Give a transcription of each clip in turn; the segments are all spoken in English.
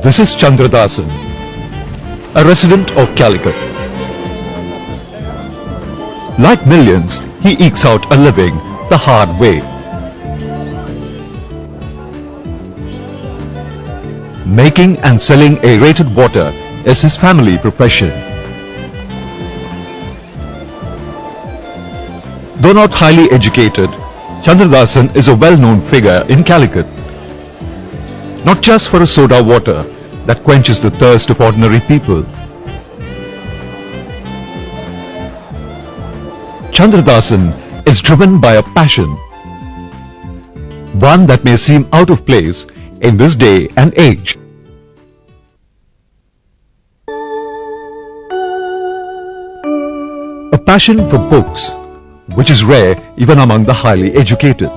This is Chandradasan, a resident of Calicut. Like millions, he ekes out a living the hard way. Making and selling aerated water is his family profession. Though not highly educated, Chandradasan is a well-known figure in Calicut. Not just for a soda water that quenches the thirst of ordinary people. Chandradasan is driven by a passion, one that may seem out of place in this day and age. A passion for books, which is rare even among the highly educated.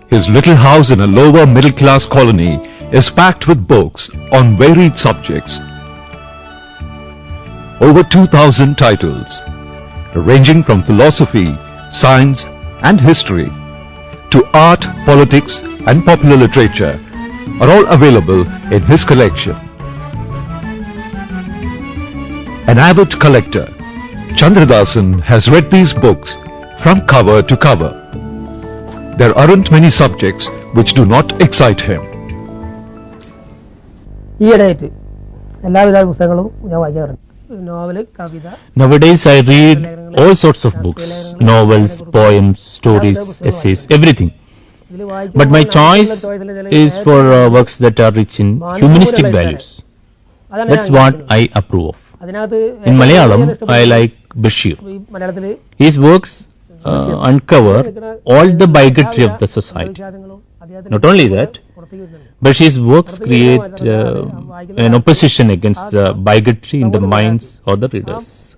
His little house in a lower middle-class colony is packed with books on varied subjects. Over 2,000 titles, ranging from philosophy, science and history to art, politics and popular literature are all available in his collection. An avid collector, Chandradasan has read these books from cover to cover. There aren't many subjects which do not excite him. Nowadays I read all sorts of books, novels, poems, stories, essays, everything. But my choice is for works that are rich in humanistic values. That's what I approve of. In Malayalam, I like Bashir. His works uncover all the bigotry of the society. Not only that, but his works create an opposition against the bigotry in the minds of the readers.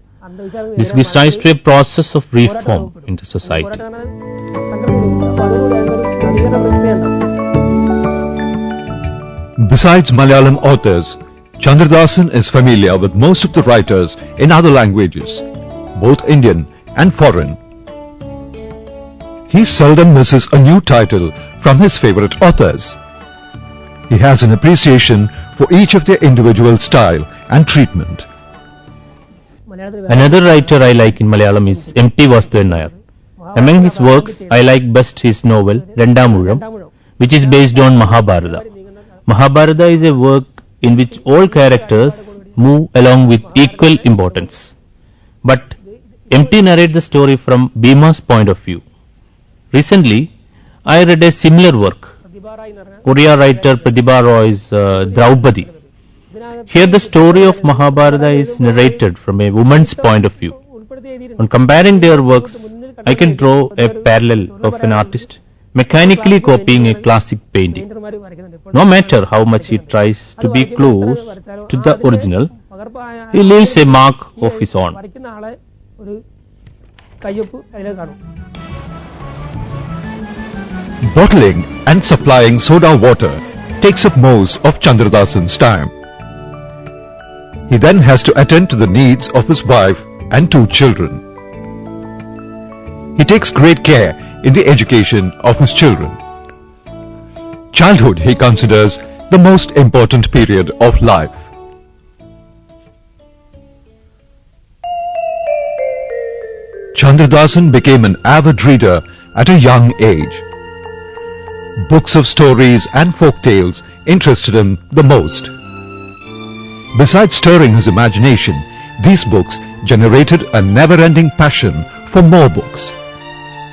This gives rise to a process of reform in the society. Besides Malayalam authors, Chandradasan is familiar with most of the writers in other languages, both Indian and foreign. He seldom misses a new title from his favorite authors. He has an appreciation for each of their individual style and treatment. Another writer I like in Malayalam is Emmrc Nair. Among his works, I like best his novel Rendamuzham, which is based on Mahabharata. Mahabharata is a work in which all characters move along with equal importance. But Emmrc narrates the story from Bhima's point of view. Recently, I read a similar work, Korea writer Pratibha Roy's Draupadi. Here the story of Mahabharata is narrated from a woman's point of view. On comparing their works, I can draw a parallel of an artist mechanically copying a classic painting. No matter how much he tries to be close to the original, he leaves a mark of his own. Bottling and supplying soda water takes up most of Chandradasan's time. He then has to attend to the needs of his wife and 2 children. He takes great care in the education of his children. Childhood he considers the most important period of life. Chandradasan became an avid reader at a young age. Books of stories and folk tales interested him the most. Besides stirring his imagination, these books generated a never-ending passion for more books.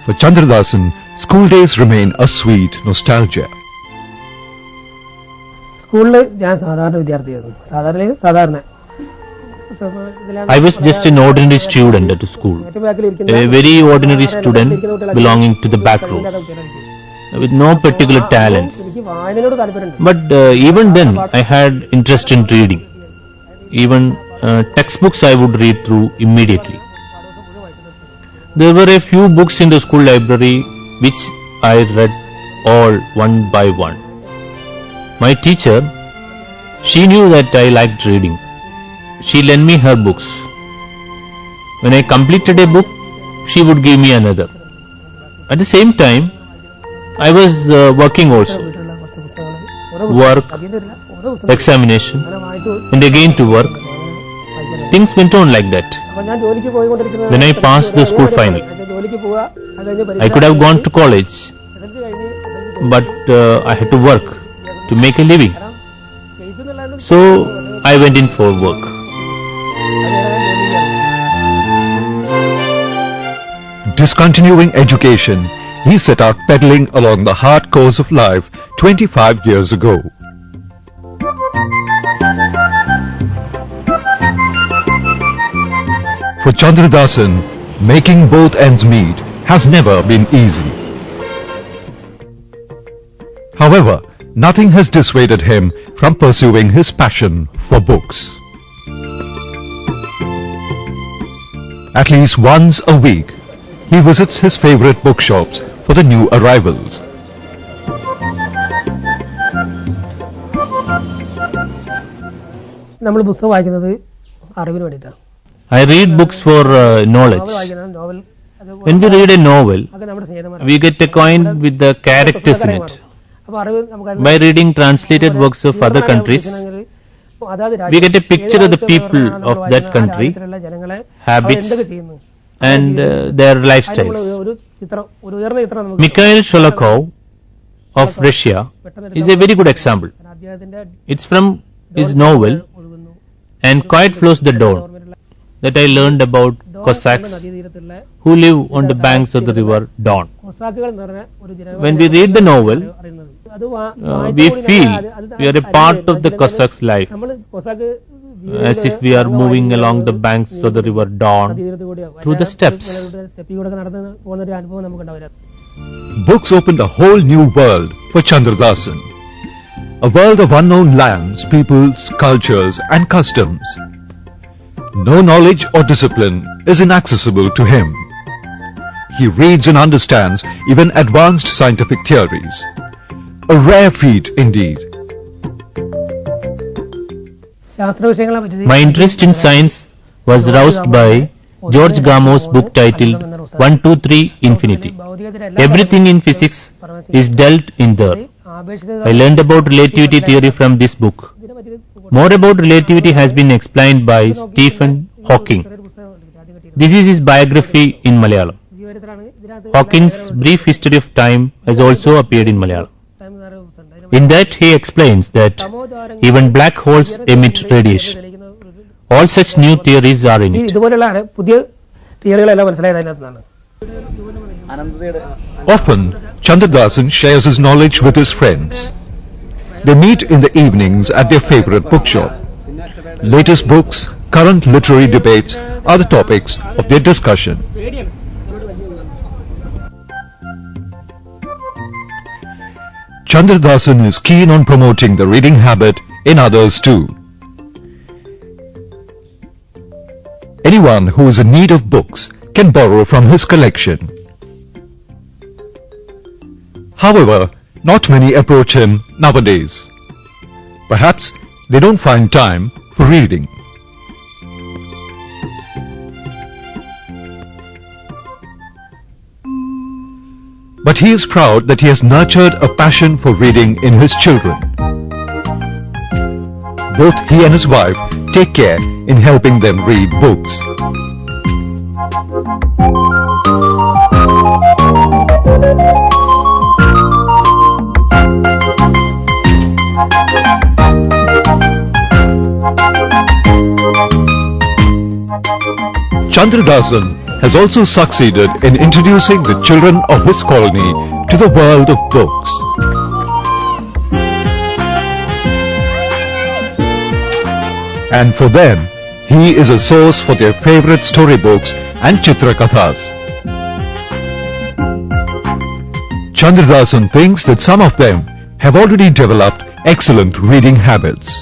For Chandradasan, school days remain a sweet nostalgia. I was just an ordinary student at school, a very ordinary student belonging to the back rows, with no particular talents. But even then, I had interest in reading. Even textbooks I would read through immediately. There were a few books in the school library which I read all one by one. My teacher, she knew that I liked reading. She lent me her books. When I completed a book, she would give me another. At the same time, I was working also. work, examination, and again to work. Things went on like that. Then I passed the school final. I could have gone to college, but I had to work to make a living. So I went in for work. Discontinuing education, he set out pedaling along the hard course of life 25 years ago. For Chandradasan, making both ends meet has never been easy. However, nothing has dissuaded him from pursuing his passion for books. At least once a week, he visits his favorite bookshops for the new arrivals. I read books for knowledge. When we read a novel, we get acquainted with the characters in it. By reading translated works of other countries, we get a picture of the people of that country, habits, and their lifestyles. Mikhail Sholokov of Russia is a very good example. It's from his novel "And Quiet Flows the Dawn" that I learned about Cossacks who live on the banks of the river Don. When we read the novel, we feel we are a part of the Cossacks' life, as if we are moving along the banks of the river Don through the steppes. Books opened a whole new world for Chandradasan. A world of unknown lands, peoples, cultures and customs. No knowledge or discipline is inaccessible to him. He reads and understands even advanced scientific theories. A rare feat indeed. My interest in science was roused by George Gamo's book titled 123 Infinity. Everything in physics is dealt in there. I learned about relativity theory from this book. More about relativity has been explained by Stephen Hawking. This is his biography in Malayalam. Hawking's Brief History of Time has also appeared in Malayalam. In that he explains that even black holes emit radiation. All such new theories are in it. Often, Chandradasan shares his knowledge with his friends. They meet in the evenings at their favorite bookshop. Latest books, current literary debates are the topics of their discussion. Chandradasan is keen on promoting the reading habit in others too. Anyone who is in need of books can borrow from his collection. However, not many approach him nowadays. Perhaps they don't find time for reading. But he is proud that he has nurtured a passion for reading in his children. Both he and his wife take care in helping them read books. Chandradasan has also succeeded in introducing the children of his colony to the world of books. And for them, he is a source for their favorite storybooks and Chitrakathas. Chandradasan thinks that some of them have already developed excellent reading habits.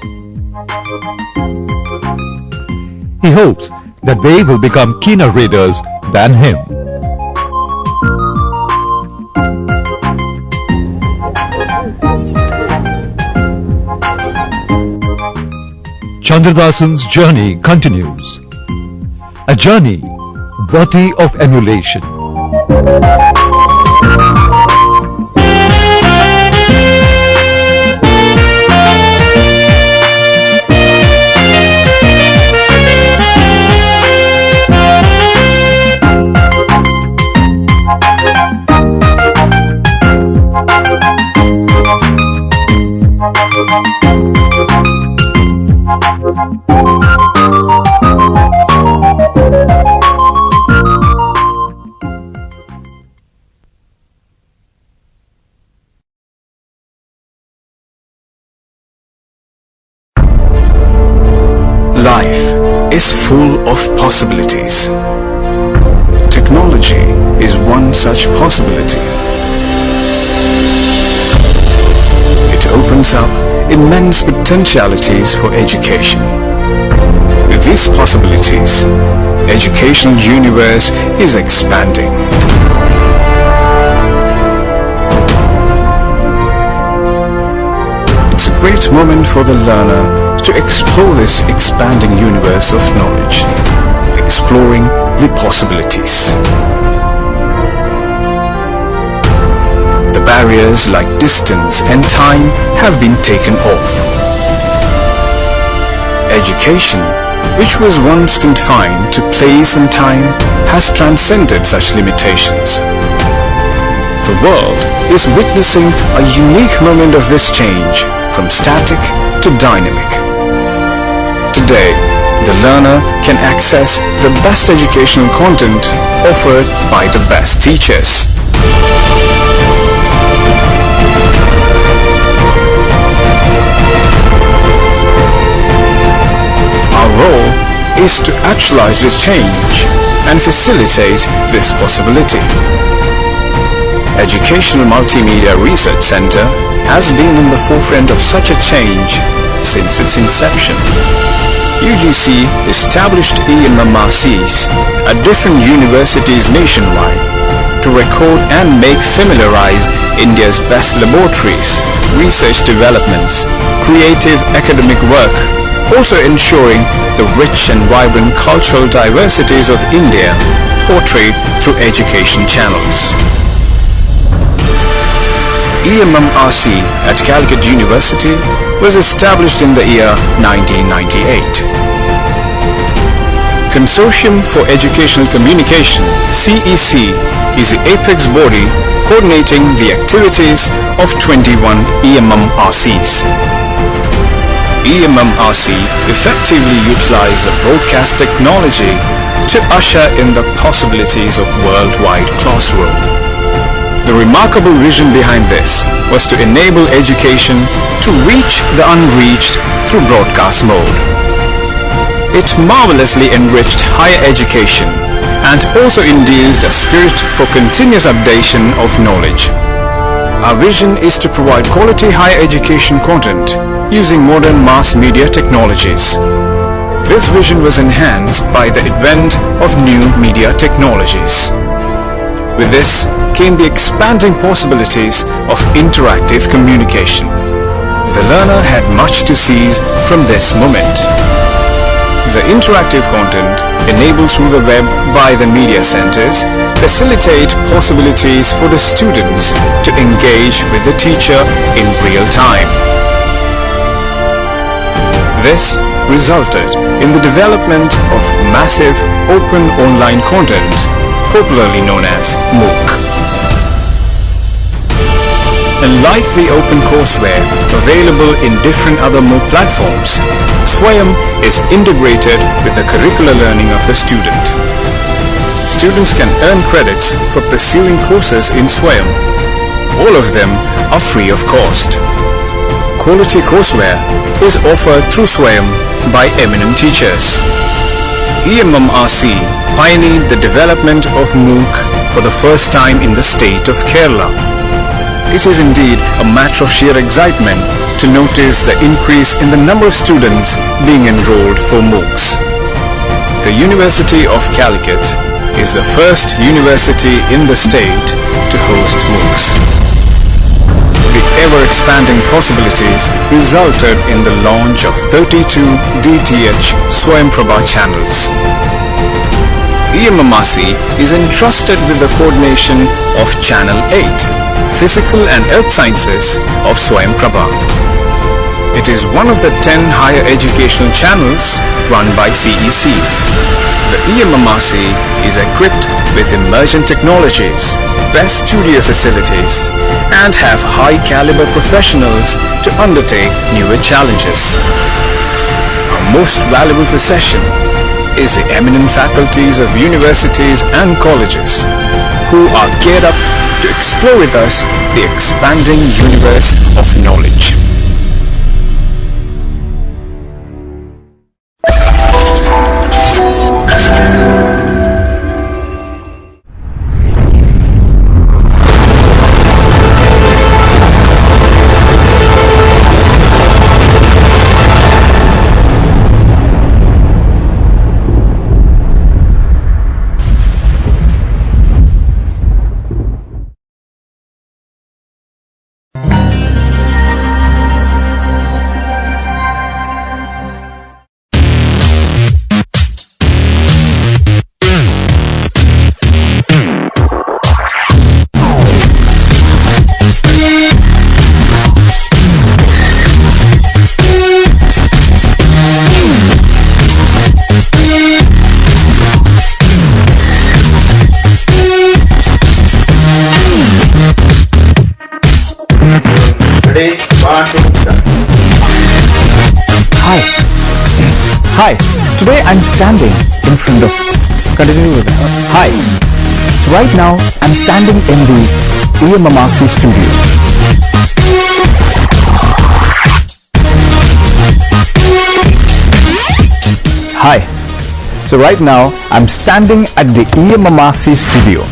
He hopes that they will become keener readers than him. Chandradasan's journey continues. A journey worthy of emulation. Life is full of possibilities. Technology is one such possibility. It opens up immense potentialities for education. With these possibilities, educational universe is expanding. It's a great moment for the learner to explore this expanding universe of knowledge, exploring the possibilities. The barriers like distance and time have been taken off. Education, which was once confined to place and time, has transcended such limitations. The world is witnessing a unique moment of this change from static to dynamic. Today, the learner can access the best educational content offered by the best teachers. Our role is to actualize this change and facilitate this possibility. Educational Multimedia Research Center has been in the forefront of such a change since its inception. UGC established Emmrcs at different universities nationwide to record and make familiarize India's best laboratories, research developments, creative academic work, also ensuring the rich and vibrant cultural diversities of India portrayed through education channels. Emmrc at Calicut University was established in the year 1998. Consortium for Educational Communication (CEC) is the apex body coordinating the activities of 21 Emmrcs. Emmrc effectively utilize the broadcast technology to usher in the possibilities of worldwide classroom. The remarkable vision behind this was to enable education to reach the unreached through broadcast mode. It marvelously enriched higher education and also induced a spirit for continuous updation of knowledge. Our vision is to provide quality higher education content using modern mass media technologies. This vision was enhanced by the advent of new media technologies. With this came the expanding possibilities of interactive communication. The learner had much to seize from this moment. The interactive content enabled through the web by the media centers facilitate possibilities for the students to engage with the teacher in real time. This resulted in the development of massive open online content, popularly known as MOOC. Unlike the open courseware available in different other MOOC platforms, Swayam is integrated with the curricular learning of the student. Students can earn credits for pursuing courses in Swayam. All of them are free of cost. Quality courseware is offered through Swayam by eminent teachers. Emmrc pioneered the development of MOOC for the first time in the state of Kerala. It is indeed a matter of sheer excitement to notice the increase in the number of students being enrolled for MOOCs. The University of Calicut is the first university in the state to host MOOCs. The ever-expanding possibilities resulted in the launch of 32 DTH Swayamprabha channels. Emmrc is entrusted with the coordination of Channel 8, Physical and Earth Sciences of Swayamprabha. It is one of the 10 higher educational channels run by CEC. The Emmrc is equipped with emergent technologies, best studio facilities, and have high-caliber professionals to undertake newer challenges. Our most valuable possession is the eminent faculties of universities and colleges who are geared up to explore with us the expanding universe of knowledge. Hi, today I'm standing in front of, continue with that. Hi, so right now I'm standing in the Emmrc studio. Hi, so right now I'm standing at the Emmrc studio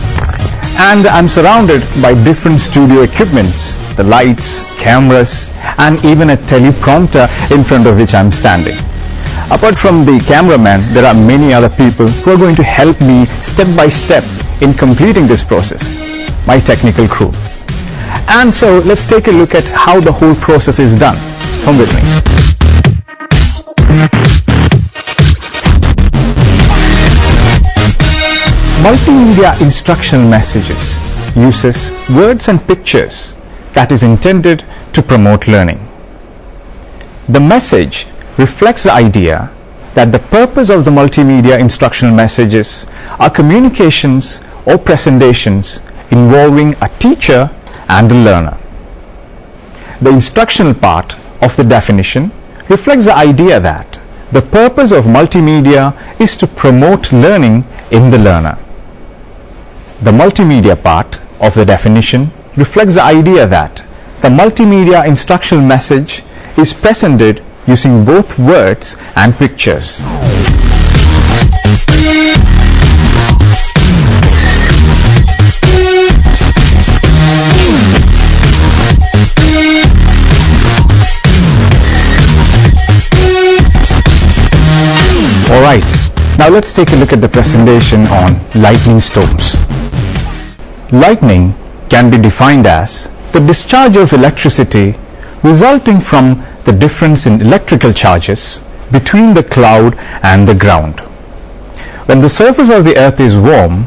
and I'm surrounded by different studio equipments, the lights, cameras and even a teleprompter in front of which I'm standing. Apart from the cameraman, there are many other people who are going to help me step by step in completing this process, my technical crew. And so let's take a look at how the whole process is done. Come with me. Multimedia instructional messages uses words and pictures that is intended to promote learning. The message reflects the idea that the purpose of the multimedia instructional messages are communications or presentations involving a teacher and a learner. The instructional part of the definition reflects the idea that the purpose of multimedia is to promote learning in the learner. The multimedia part of the definition reflects the idea that the multimedia instructional message is presented using both words and pictures. Alright, now let's take a look at the presentation on lightning storms. Lightning can be defined as the discharge of electricity resulting from the difference in electrical charges between the cloud and the ground. When the surface of the earth is warm,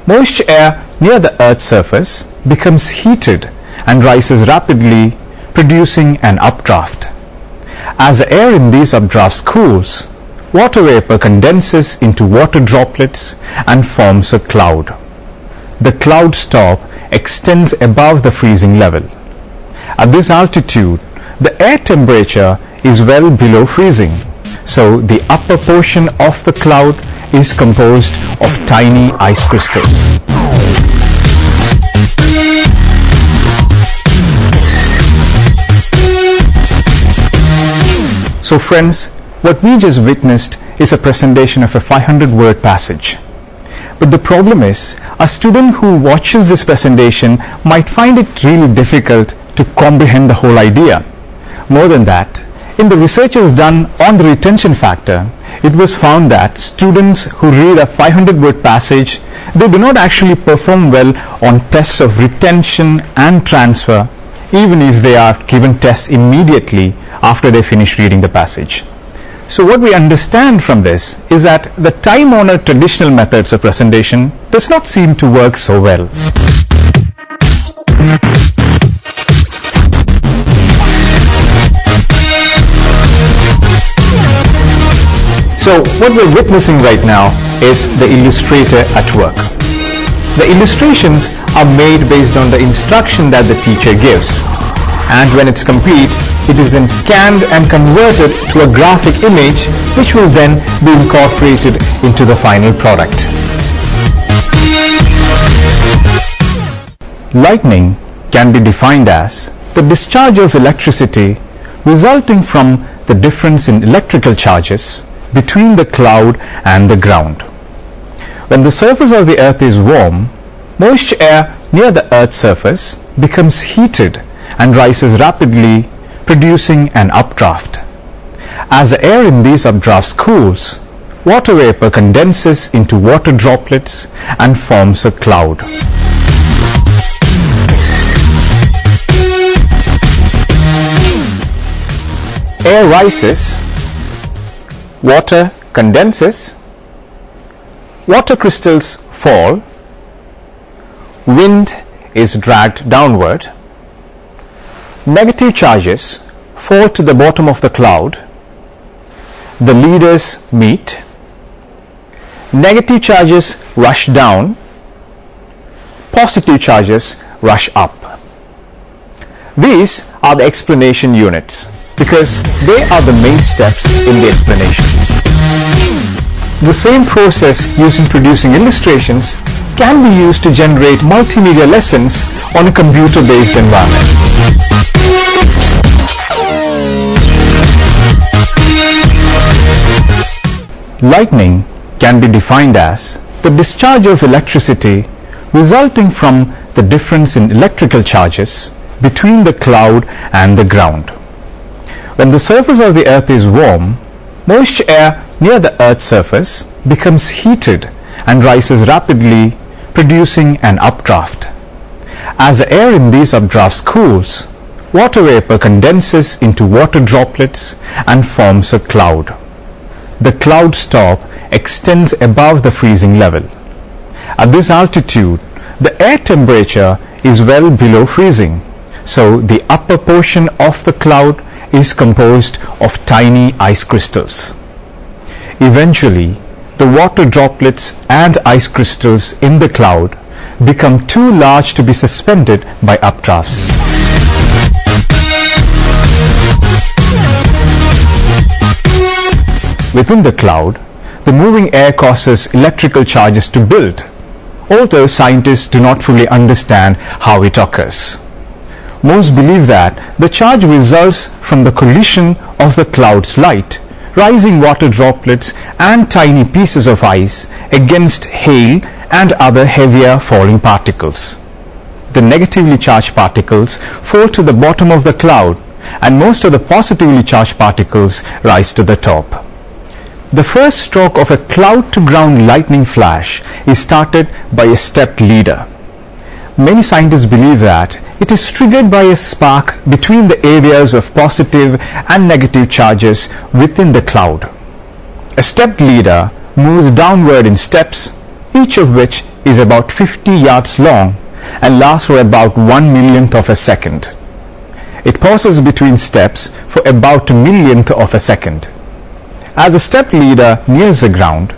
moist air near the earth's surface becomes heated and rises rapidly, producing an updraft. As the air in these updrafts cools, water vapor condenses into water droplets and forms a cloud. The cloud stop extends above the freezing level. At this altitude, the air temperature is well below freezing, so the upper portion of the cloud is composed of tiny ice crystals. So friends, what we just witnessed is a presentation of a 500-word passage. But the problem is, a student who watches this presentation might find it really difficult to comprehend the whole idea. More than that, in the researches done on the retention factor, it was found that students who read a 500-word passage, they do not actually perform well on tests of retention and transfer, even if they are given tests immediately after they finish reading the passage. So what we understand from this is that the time-honored traditional methods of presentation does not seem to work so well. So what we're witnessing right now is the illustrator at work. The illustrations are made based on the instruction that the teacher gives, and when it's complete, it is then scanned and converted to a graphic image which will then be incorporated into the final product. Lightning can be defined as the discharge of electricity resulting from the difference in electrical charges between the cloud and the ground. When the surface of the earth is warm, moist air near the earth's surface becomes heated and rises rapidly, producing an updraft. As the air in these updrafts cools, water vapor condenses into water droplets and forms a cloud. Air rises, water condenses, water crystals fall, wind is dragged downward, negative charges fall to the bottom of the cloud, the leaders meet, negative charges rush down, positive charges rush up. These are the explanation units because they are the main steps in the explanation. The same process used in producing illustrations can be used to generate multimedia lessons on a computer-based environment. Lightning can be defined as the discharge of electricity resulting from the difference in electrical charges between the cloud and the ground. When the surface of the earth is warm, moist air near the earth's surface becomes heated and rises rapidly, producing an updraft. As the air in these updrafts cools, water vapor condenses into water droplets and forms a cloud. The cloud's top extends above the freezing level. At this altitude, the air temperature is well below freezing, so the upper portion of the cloud is composed of tiny ice crystals. Eventually, the water droplets and ice crystals in the cloud become too large to be suspended by updrafts. Within the cloud, the moving air causes electrical charges to build, although scientists do not fully understand how it occurs. Most believe that the charge results from the collision of the cloud's light, rising water droplets and tiny pieces of ice against hail and other heavier falling particles. The negatively charged particles fall to the bottom of the cloud, and most of the positively charged particles rise to the top. The first stroke of a cloud-to-ground lightning flash is started by a stepped leader. Many scientists believe that it is triggered by a spark between the areas of positive and negative charges within the cloud. A stepped leader moves downward in steps, each of which is about 50 yards long and lasts for about 1/1,000,000th of a second. It pauses between steps for about 1/1,000,000th of a second. As a step leader nears the ground,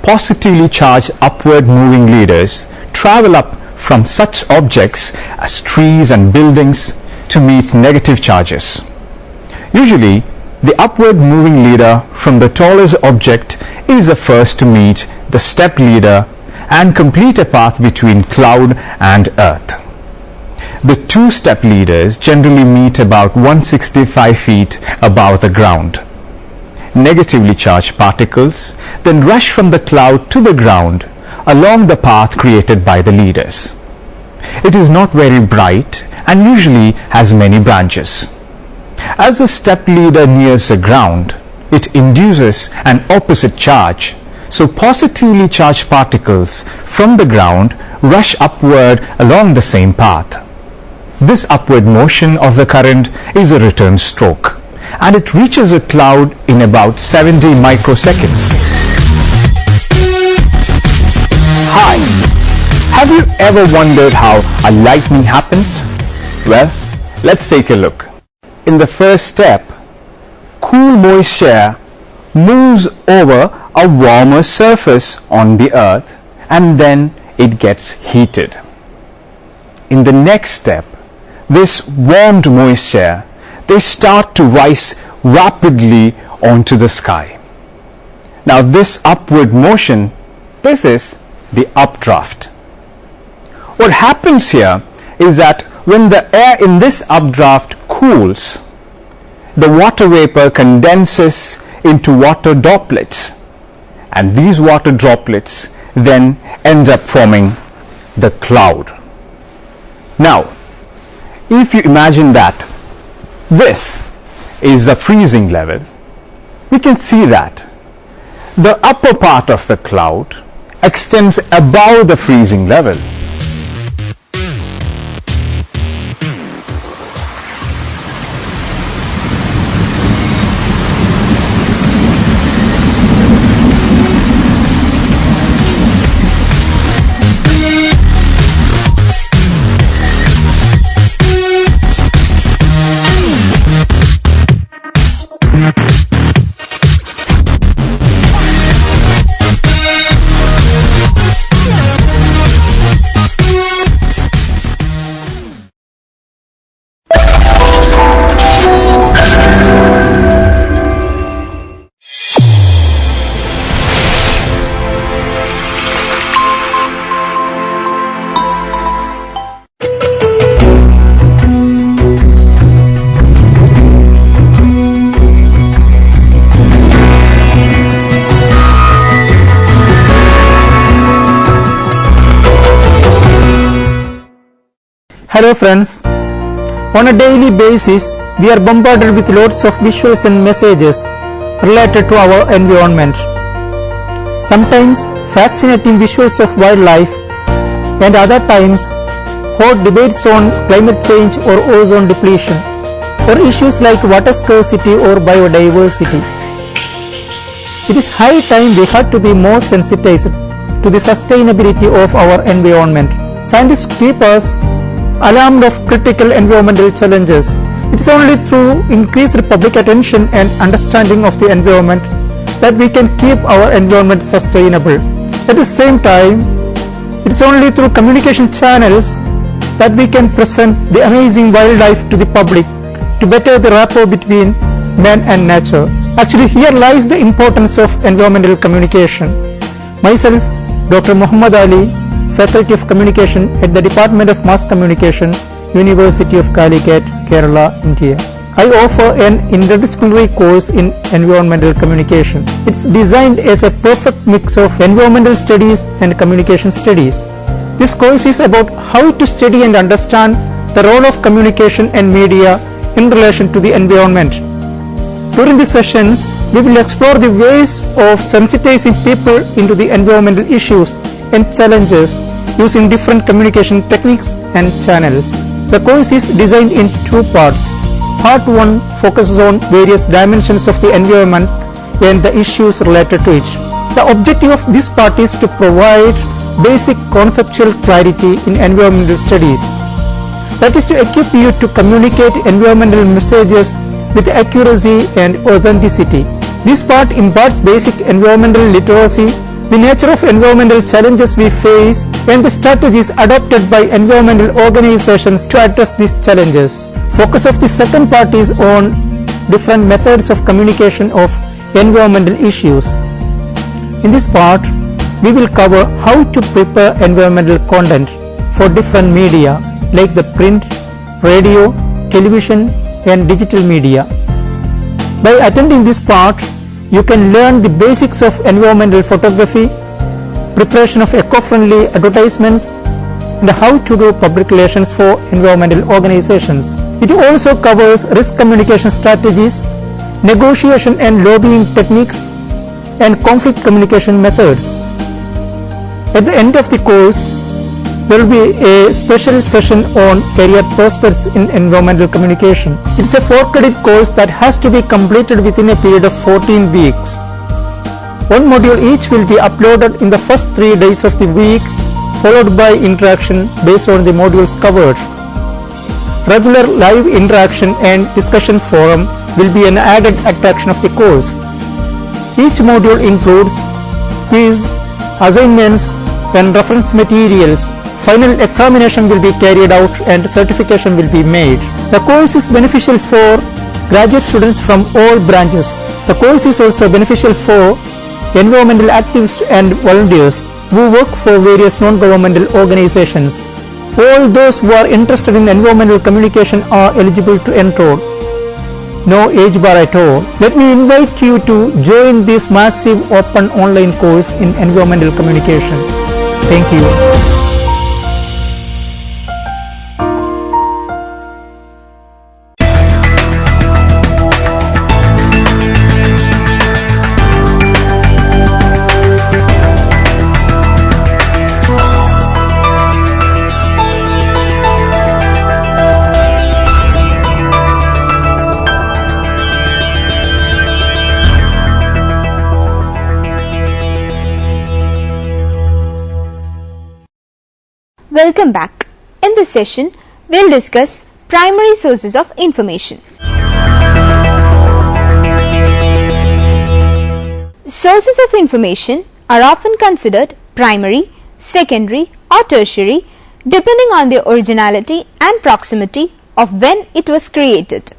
positively charged upward moving leaders travel up from such objects as trees and buildings to meet negative charges. Usually, the upward moving leader from the tallest object is the first to meet the step leader and complete a path between cloud and earth. The two step leaders generally meet about 165 feet above the ground. Negatively charged particles then rush from the cloud to the ground along the path created by the leaders. It is not very bright and usually has many branches. As the step leader nears the ground, it induces an opposite charge, so positively charged particles from the ground rush upward along the same path. This upward motion of the current is a return stroke, and it reaches a cloud in about 70 microseconds. Hi, have you ever wondered how a lightning happens? Well, let's take a look. In the first step, cool moisture moves over a warmer surface on the earth and then it gets heated. In the next step, this warmed moisture, they start to rise rapidly onto the sky. Now this upward motion, this is the updraft. What happens here is that when the air in this updraft cools, the water vapor condenses into water droplets, and these water droplets then end up forming the cloud. Now, if you imagine that this is the freezing level, we can see that the upper part of the cloud extends above the freezing level. Hello friends, on a daily basis we are bombarded with lots of visuals and messages related to our environment. Sometimes fascinating visuals of wildlife, and other times hot debates on climate change or ozone depletion, or issues like water scarcity or biodiversity. It is high time we had to be more sensitized to the sustainability of our environment. Scientists keep us alarmed of critical environmental challenges. It is only through increased public attention and understanding of the environment that we can keep our environment sustainable. At the same time, it is only through communication channels that we can present the amazing wildlife to the public to better the rapport between man and nature. Actually, here lies the importance of environmental communication. Myself, Dr. Muhammad Ali, Faculty of Communication at the Department of Mass Communication, University of Calicut, Kerala, India. I offer an interdisciplinary course in environmental communication. It's designed as a perfect mix of environmental studies and communication studies. This course is about how to study and understand the role of communication and media in relation to the environment. During the sessions, we will explore the ways of sensitizing people into the environmental issues and challenges using different communication techniques and channels. The course is designed in two parts. Part 1 focuses on various dimensions of the environment and the issues related to it. The objective of this part is to provide basic conceptual clarity in environmental studies. That is to equip you to communicate environmental messages with accuracy and authenticity. This part imparts basic environmental literacy, the nature of environmental challenges we face, and the strategies adopted by environmental organizations to address these challenges. Focus of the second part is on different methods of communication of environmental issues. In this part, we will cover how to prepare environmental content for different media like the print, radio, television, and digital media. By attending this part, you can learn the basics of environmental photography, preparation of eco-friendly advertisements, and how to do public relations for environmental organizations. It also covers risk communication strategies, negotiation and lobbying techniques, and conflict communication methods. At the end of the course, there will be a special session on career prospects in environmental communication. It is a 4-credit course that has to be completed within a period of 14 weeks. One module each will be uploaded in the first 3 days of the week, followed by interaction based on the modules covered. Regular live interaction and discussion forum will be an added attraction of the course. Each module includes quiz, assignments, and reference materials. Final examination will be carried out and certification will be made. The course is beneficial for graduate students from all branches. The course is also beneficial for environmental activists and volunteers who work for various non-governmental organizations. All those who are interested in environmental communication are eligible to enroll. No age bar at all. Let me invite you to join this massive open online course in environmental communication. Thank you. Welcome back. In this session, we will discuss primary sources of information. Sources of information are often considered primary, secondary or tertiary depending on the originality and proximity of when it was created.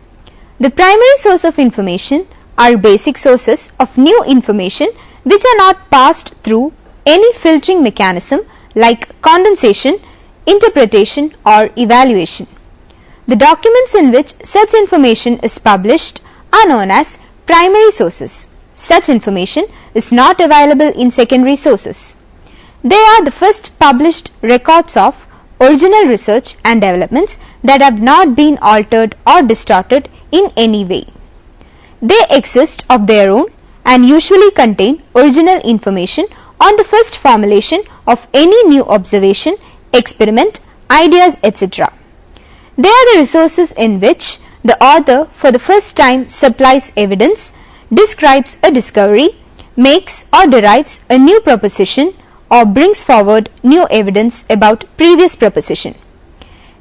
The primary source of information are basic sources of new information which are not passed through any filtering mechanism like condensation, interpretation or evaluation. The documents in which such information is published are known as primary sources. Such information is not available in secondary sources. They are the first published records of original research and developments that have not been altered or distorted in any way. They exist of their own and usually contain original information on the first formulation of any new observation, experiment, ideas, etc. They are the resources in which the author for the first time supplies evidence, describes a discovery, makes or derives a new proposition, or brings forward new evidence about previous proposition.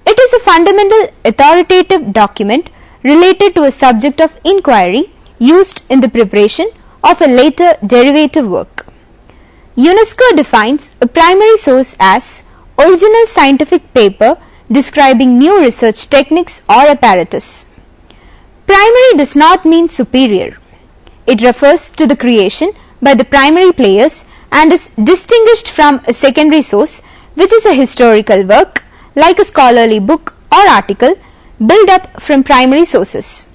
It is a fundamental authoritative document related to a subject of inquiry used in the preparation of a later derivative work. UNESCO defines a primary source as original scientific paper describing new research techniques or apparatus. Primary does not mean superior. It refers to the creation by the primary players and is distinguished from a secondary source, which is a historical work like a scholarly book or article built up from primary sources.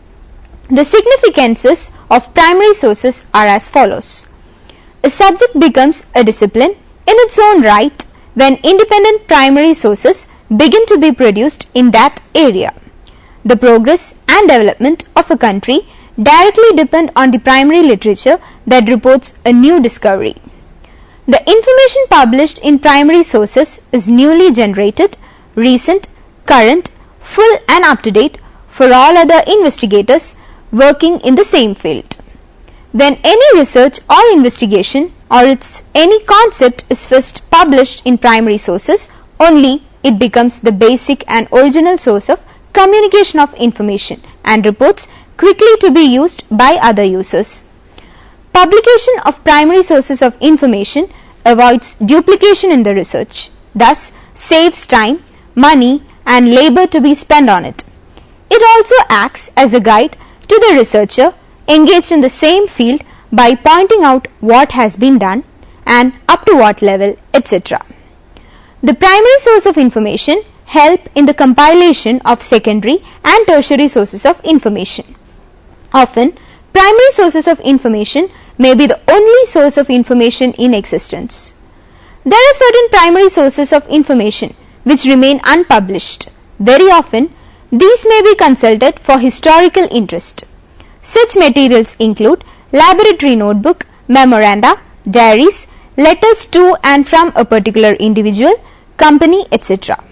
The significances of primary sources are as follows. A subject becomes a discipline in its own right when independent primary sources begin to be produced in that area. The progress and development of a country directly depend on the primary literature that reports a new discovery. The information published in primary sources is newly generated, recent, current, full and up-to-date for all other investigators working in the same field. When any research or investigation or any concept is first published in primary sources, only it becomes the basic and original source of communication of information and reports quickly to be used by other users. Publication of primary sources of information avoids duplication in the research, thus saves time, money and labor to be spent on it. It also acts as a guide to the researcher engaged in the same field by pointing out what has been done and up to what level, etc. The primary source of information help in the compilation of secondary and tertiary sources of information. Often, primary sources of information may be the only source of information in existence. There are certain primary sources of information which remain unpublished. Very often, these may be consulted for historical interest. Such materials include laboratory notebook, memoranda, diaries, letters to and from a particular individual, company, etc.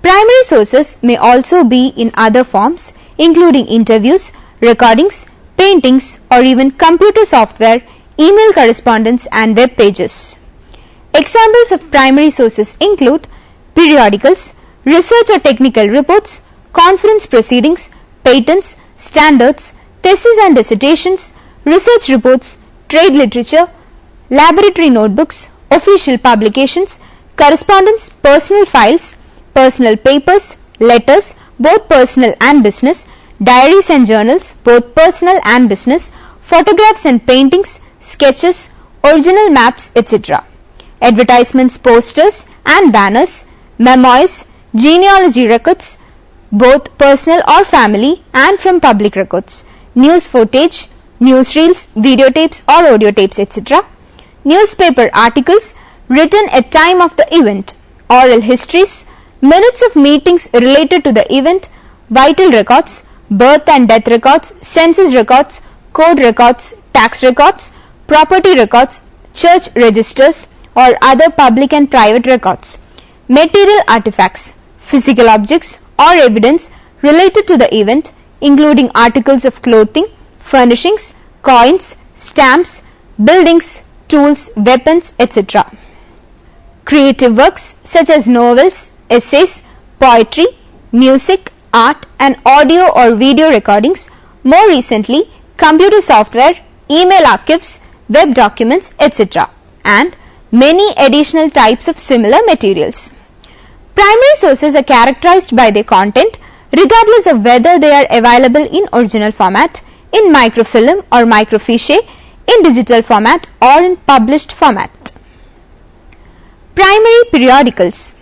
Primary sources may also be in other forms, including interviews, recordings, paintings, or even computer software, email correspondence and web pages. Examples of primary sources include periodicals, research or technical reports, conference proceedings, patents, standards, theses and dissertations, research reports, trade literature, laboratory notebooks, official publications, correspondence, personal files, personal papers, letters, both personal and business, diaries and journals, both personal and business, photographs and paintings, sketches, original maps, etc. Advertisements, posters and banners, memoirs, genealogy records, both personal or family and from public records, news footage, newsreels, videotapes or audio tapes, etc. Newspaper articles written at time of the event, oral histories, minutes of meetings related to the event, vital records, birth and death records, census records, code records, tax records, property records, church registers or other public and private records, material artifacts, physical objects or evidence related to the event, including articles of clothing, furnishings, coins, stamps, buildings, tools, weapons, etc. Creative works such as novels, essays, poetry, music, art and audio or video recordings, more recently computer software, email archives, web documents, etc. and many additional types of similar materials. Primary sources are characterized by their content regardless of whether they are available in original format, in microfilm or microfiche, in digital format or in published format. Primary periodicals.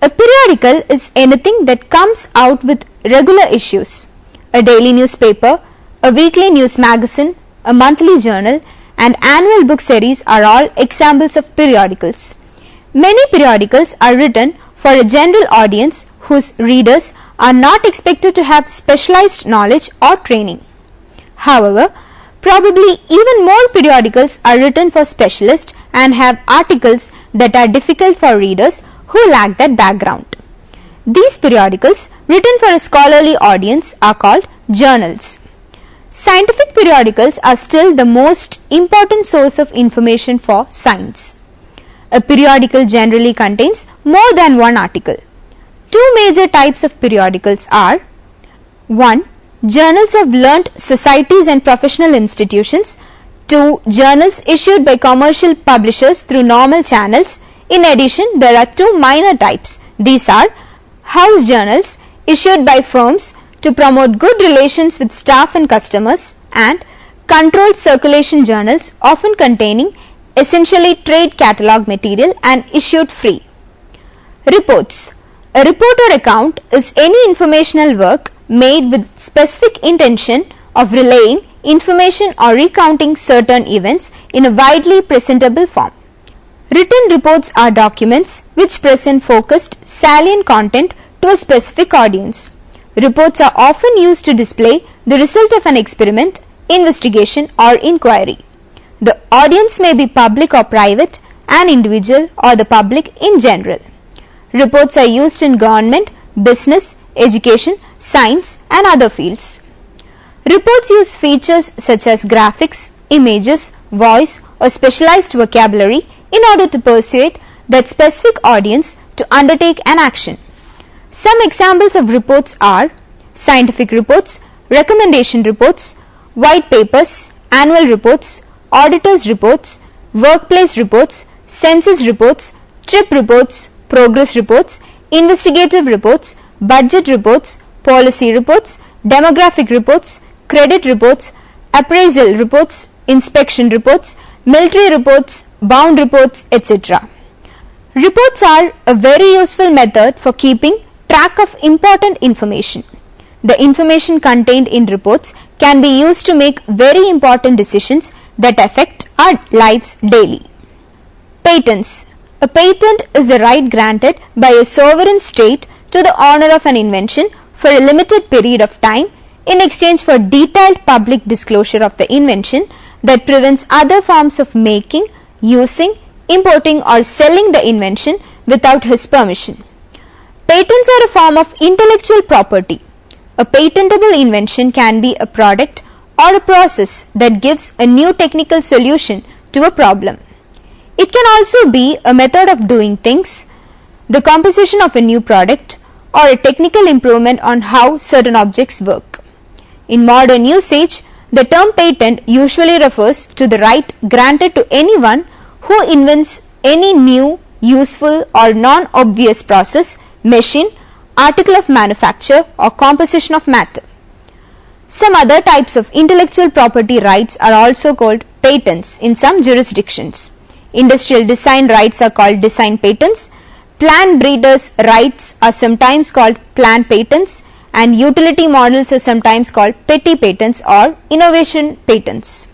A periodical is anything that comes out with regular issues. A daily newspaper, a weekly news magazine, a monthly journal and annual book series are all examples of periodicals. Many periodicals are written for a general audience whose readers are not expected to have specialized knowledge or training. However, probably even more periodicals are written for specialists and have articles that are difficult for readers who lack that background. These periodicals written for a scholarly audience are called journals. Scientific periodicals are still the most important source of information for science. A periodical generally contains more than one article. Two major types of periodicals are 1. Journals of learned societies and professional institutions. 2. Journals issued by commercial publishers through normal channels. In addition, there are two minor types. These are house journals issued by firms to promote good relations with staff and customers, and controlled circulation journals often containing essentially trade catalog material and issued free. Reports. A report or account is any informational work made with specific intention of relaying information or recounting certain events in a widely presentable form. Written reports are documents which present focused, salient content to a specific audience. Reports are often used to display the result of an experiment, investigation, or inquiry. The audience may be public or private, an individual, or the public in general. Reports are used in government, business, education, science, and other fields. Reports use features such as graphics, images, voice, or specialized vocabulary in order to persuade that specific audience to undertake an action. Some examples of reports are scientific reports, recommendation reports, white papers, annual reports, auditors reports, workplace reports, census reports, trip reports, progress reports, investigative reports, budget reports, policy reports, demographic reports, credit reports, appraisal reports, inspection reports, military reports, bound reports, etc. Reports are a very useful method for keeping track of important information. The information contained in reports can be used to make very important decisions that affect our lives daily. Patents. A patent is a right granted by a sovereign state to the owner of an invention for a limited period of time in exchange for detailed public disclosure of the invention that prevents other forms of making, using, importing, or selling the invention without his permission. Patents are a form of intellectual property. A patentable invention can be a product or a process that gives a new technical solution to a problem. It can also be a method of doing things, the composition of a new product, or a technical improvement on how certain objects work. In modern usage, the term patent usually refers to the right granted to anyone who invents any new, useful, or non-obvious process, machine, article of manufacture, or composition of matter. Some other types of intellectual property rights are also called patents in some jurisdictions. Industrial design rights are called design patents, plant breeders' rights are sometimes called plant patents, and utility models are sometimes called petty patents or innovation patents.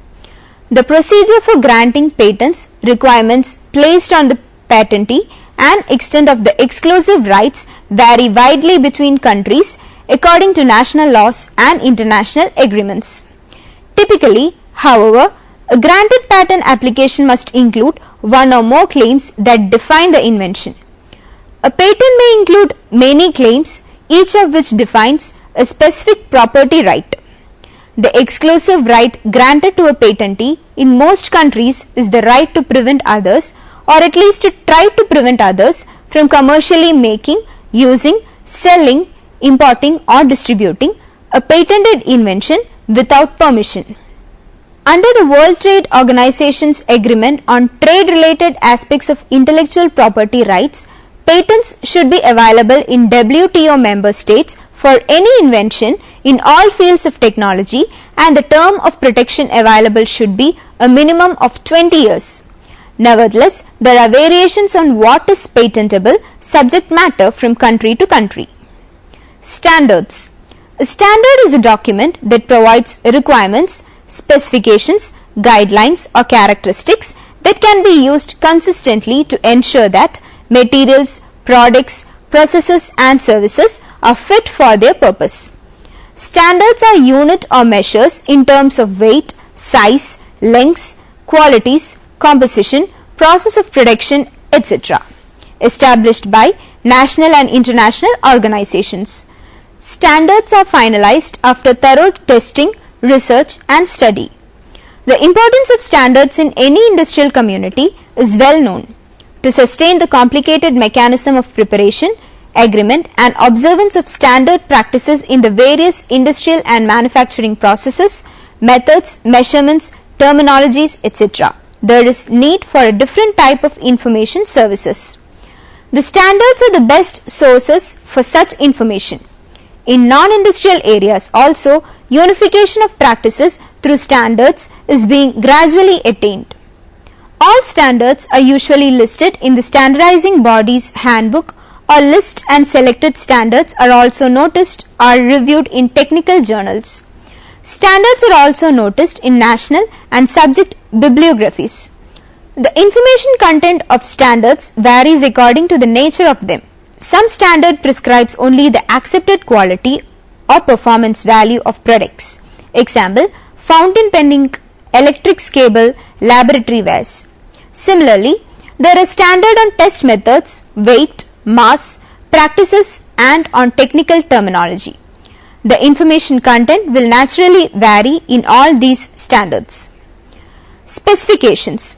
The procedure for granting patents, requirements placed on the patentee, and extent of the exclusive rights vary widely between countries according to national laws and international agreements. Typically, however, a granted patent application must include one or more claims that define the invention. A patent may include many claims, each of which defines a specific property right. The exclusive right granted to a patentee in most countries is the right to prevent others, or at least to try to prevent others, from commercially making, using, selling, importing, or distributing a patented invention without permission. Under the World Trade Organization's Agreement on Trade-Related Aspects of Intellectual Property Rights, patents should be available in WTO member states for any invention in all fields of technology, and the term of protection available should be a minimum of 20 years. Nevertheless, there are variations on what is patentable subject matter from country to country. Standards. A standard is a document that provides requirements, specifications, guidelines, or characteristics that can be used consistently to ensure that materials, products, processes and services are fit for their purpose. Standards are unit or measures in terms of weight, size, lengths, qualities, composition, process of production, etc. established by national and international organizations. Standards are finalized after thorough testing, research and study. The importance of standards in any industrial community is well known. To sustain the complicated mechanism of preparation, agreement and observance of standard practices in the various industrial and manufacturing processes, methods, measurements, terminologies, etc., there is need for a different type of information services. The standards are the best sources for such information. In non-industrial areas also, unification of practices through standards is being gradually attained. All standards are usually listed in the standardizing body's handbook, or list and selected standards are also noticed or reviewed in technical journals. Standards are also noticed in national and subject bibliographies. The information content of standards varies according to the nature of them. Some standard prescribes only the accepted quality or performance value of products. Example, fountain pen ink, electric cable, laboratory wares. Similarly, there are standard on test methods, weight, mass, practices and on technical terminology. The information content will naturally vary in all these standards. Specifications.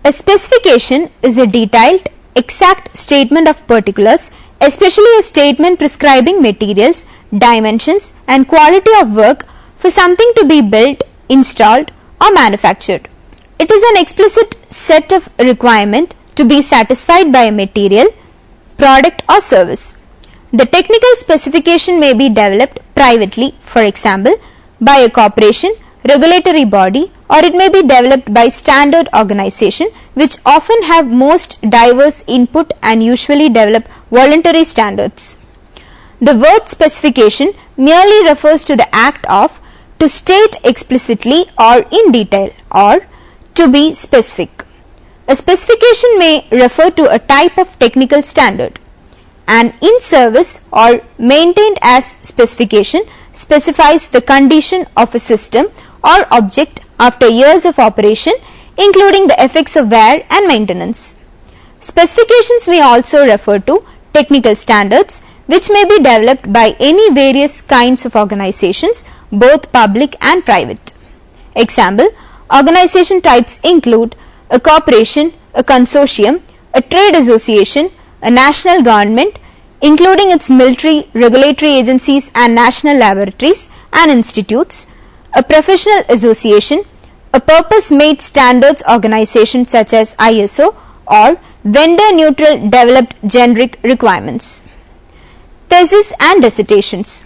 A specification is a detailed, exact statement of particulars, especially a statement prescribing materials, dimensions and quality of work for something to be built, installed or manufactured. It is an explicit set of requirement to be satisfied by a material, product or service. The technical specification may be developed privately, for example, by a corporation, regulatory body, or it may be developed by standard organization, which often have most diverse input and usually develop voluntary standards. The word specification merely refers to the act of to state explicitly or in detail or to be specific. A specification may refer to a type of technical standard. An in-service or maintained as specification specifies the condition of a system or object after years of operation, including the effects of wear and maintenance. Specifications may also refer to technical standards, which may be developed by any various kinds of organizations, both public and private. Example, organization types include a corporation, a consortium, a trade association, a national government, including its military, regulatory agencies and national laboratories and institutes, a professional association, a purpose-made standards organization such as ISO, or vendor-neutral developed generic requirements. Thesis and dissertations.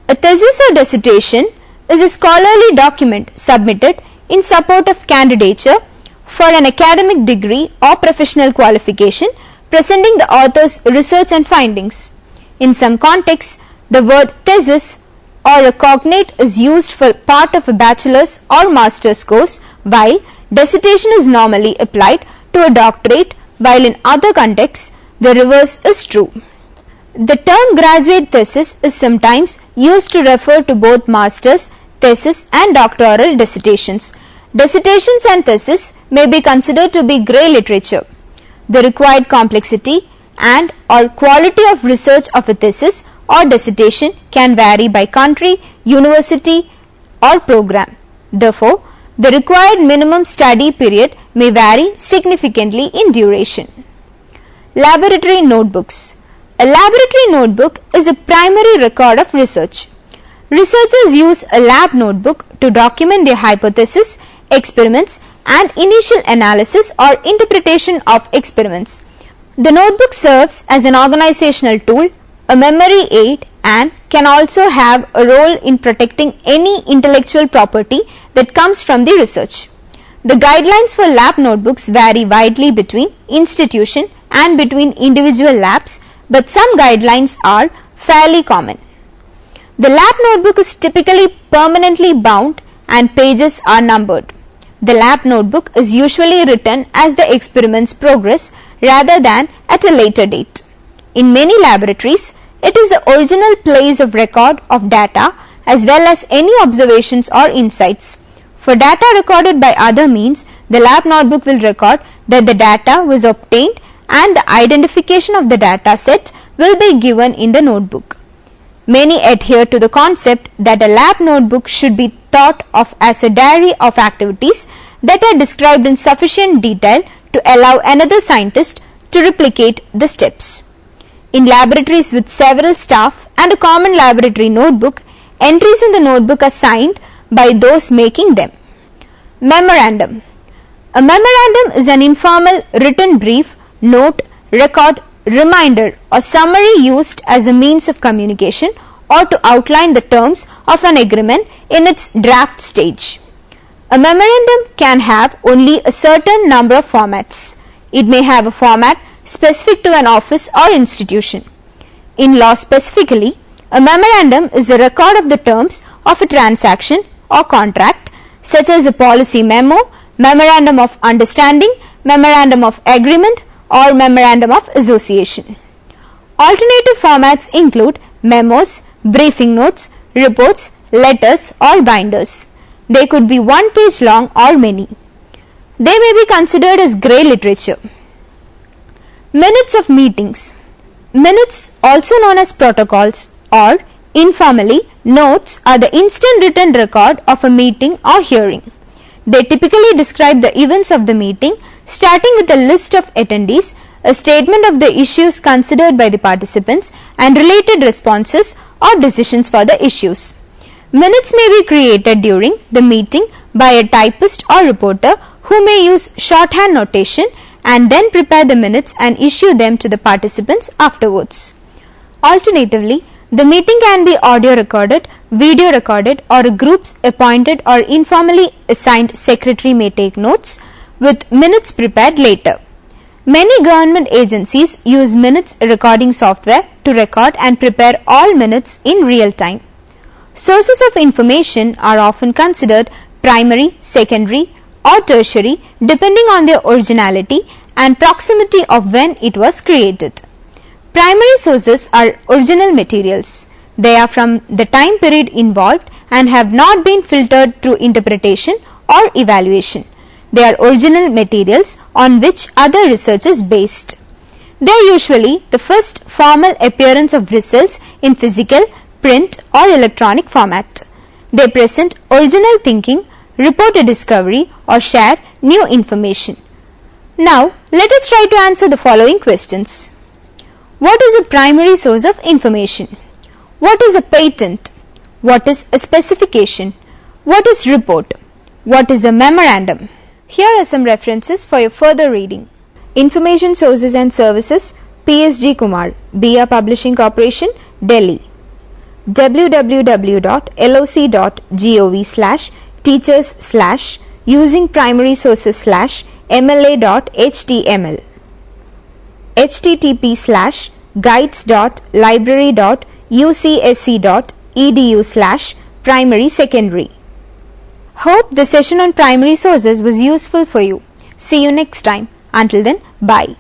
A thesis or dissertation is a scholarly document submitted in support of candidature for an academic degree or professional qualification, presenting the author's research and findings. In some contexts, the word thesis or a cognate is used for part of a bachelor's or master's course, while dissertation is normally applied to a doctorate, while in other contexts the reverse is true. The term graduate thesis is sometimes used to refer to both master's thesis and doctoral dissertations. Dissertations and thesis may be considered to be grey literature. The required complexity and or quality of research of a thesis or dissertation can vary by country, university or program. Therefore, the required minimum study period may vary significantly in duration. Laboratory notebooks. A laboratory notebook is a primary record of research. Researchers use a lab notebook to document their hypothesis, experiments and initial analysis or interpretation of experiments. The notebook serves as an organizational tool, a memory aid, and can also have a role in protecting any intellectual property that comes from the research. The guidelines for lab notebooks vary widely between institution and between individual labs, but some guidelines are fairly common. The lab notebook is typically permanently bound and pages are numbered. The lab notebook is usually written as the experiments progress rather than at a later date. In many laboratories, it is the original place of record of data as well as any observations or insights. For data recorded by other means, the lab notebook will record that the data was obtained and the identification of the data set will be given in the notebook. Many adhere to the concept that a lab notebook should be thought of as a diary of activities that are described in sufficient detail to allow another scientist to replicate the steps. In laboratories with several staff and a common laboratory notebook, entries in the notebook are signed by those making them. Memorandum. A memorandum is an informal written brief, note, record, reminder or summary used as a means of communication or to outline the terms of an agreement in its draft stage. A memorandum can have only a certain number of formats. It may have a format specific to an office or institution. In law specifically, a memorandum is a record of the terms of a transaction or contract, such as a policy memo, memorandum of understanding, memorandum of agreement, or memorandum of association. Alternative formats include memos, briefing notes, reports, letters, or binders. They could be one page long or many. They may be considered as grey literature. Minutes of meetings. Minutes, also known as protocols or informally notes, are the instant written record of a meeting or hearing. They typically describe the events of the meeting, starting with a list of attendees, a statement of the issues considered by the participants, and related responses or decisions for the issues. Minutes may be created during the meeting by a typist or reporter who may use shorthand notation and then prepare the minutes and issue them to the participants afterwards. Alternatively, the meeting can be audio recorded, video recorded, or groups appointed or informally assigned secretary may take notes, with minutes prepared later. Many government agencies use minutes recording software to record and prepare all minutes in real time. Sources of information are often considered primary, secondary, or tertiary depending on their originality and proximity of when it was created. Primary sources are original materials. They are from the time period involved and have not been filtered through interpretation or evaluation. They are original materials on which other research is based. They are usually the first formal appearance of results in physical, print, or electronic format. They present original thinking, report a discovery, or share new information. Now, let us try to answer the following questions. What is a primary source of information? What is a patent? What is a specification? What is report? What is a memorandum? Here are some references for your further reading. Information Sources and Services, PSG Kumar, BR Publishing Corporation, Delhi. www.loc.gov/teachers/using primary sources/mla.html. http://guides.library.ucsc.edu/primary secondary. Hope the session on primary sources was useful for you. See you next time. Until then, bye.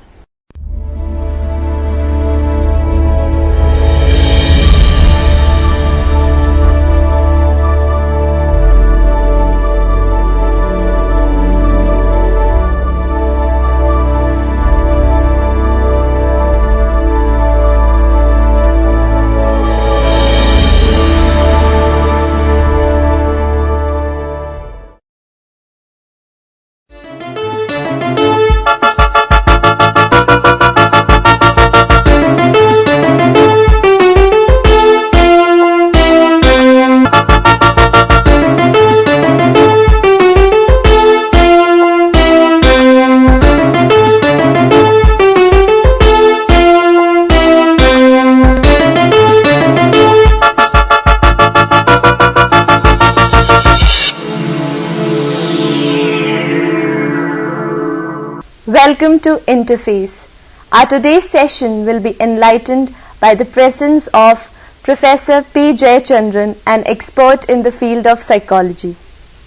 Welcome to Interface. Our today's session will be enlightened by the presence of Professor P. Jayachandran, an expert in the field of psychology.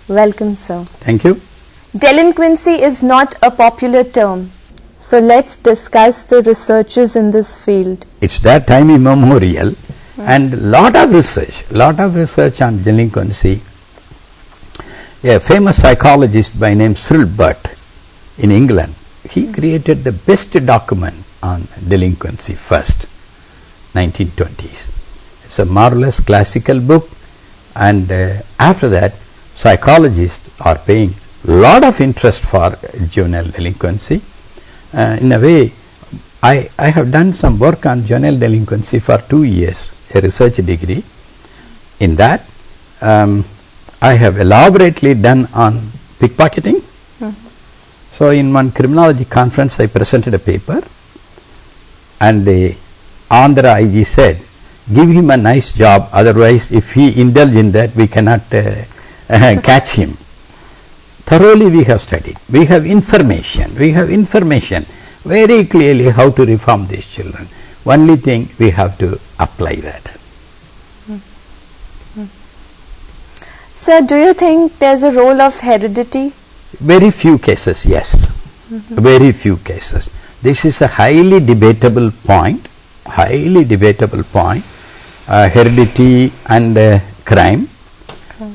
Welcome, sir. Thank you. Delinquency is not a popular term. So let's discuss the researches in this field. It's that time immemorial, and lot of research on delinquency. A famous psychologist by name Cyril Burt in England, he created the best document on delinquency first, 1920s. It's a marvelous classical book, and after that psychologists are paying lot of interest for juvenile delinquency. In a way, I have done some work on juvenile delinquency for 2 years, a research degree. In that, I have elaborately done on pickpocketing. So in one criminology conference, I presented a paper, and the Andhra IG said, give him a nice job, otherwise if he indulge in that, we cannot catch him. Thoroughly we have studied. We have information very clearly how to reform these children. Only thing, we have to apply that. Sir, do you think there's a role of heredity? Very few cases, yes. Very few cases. This is a highly debatable point. Heredity and crime.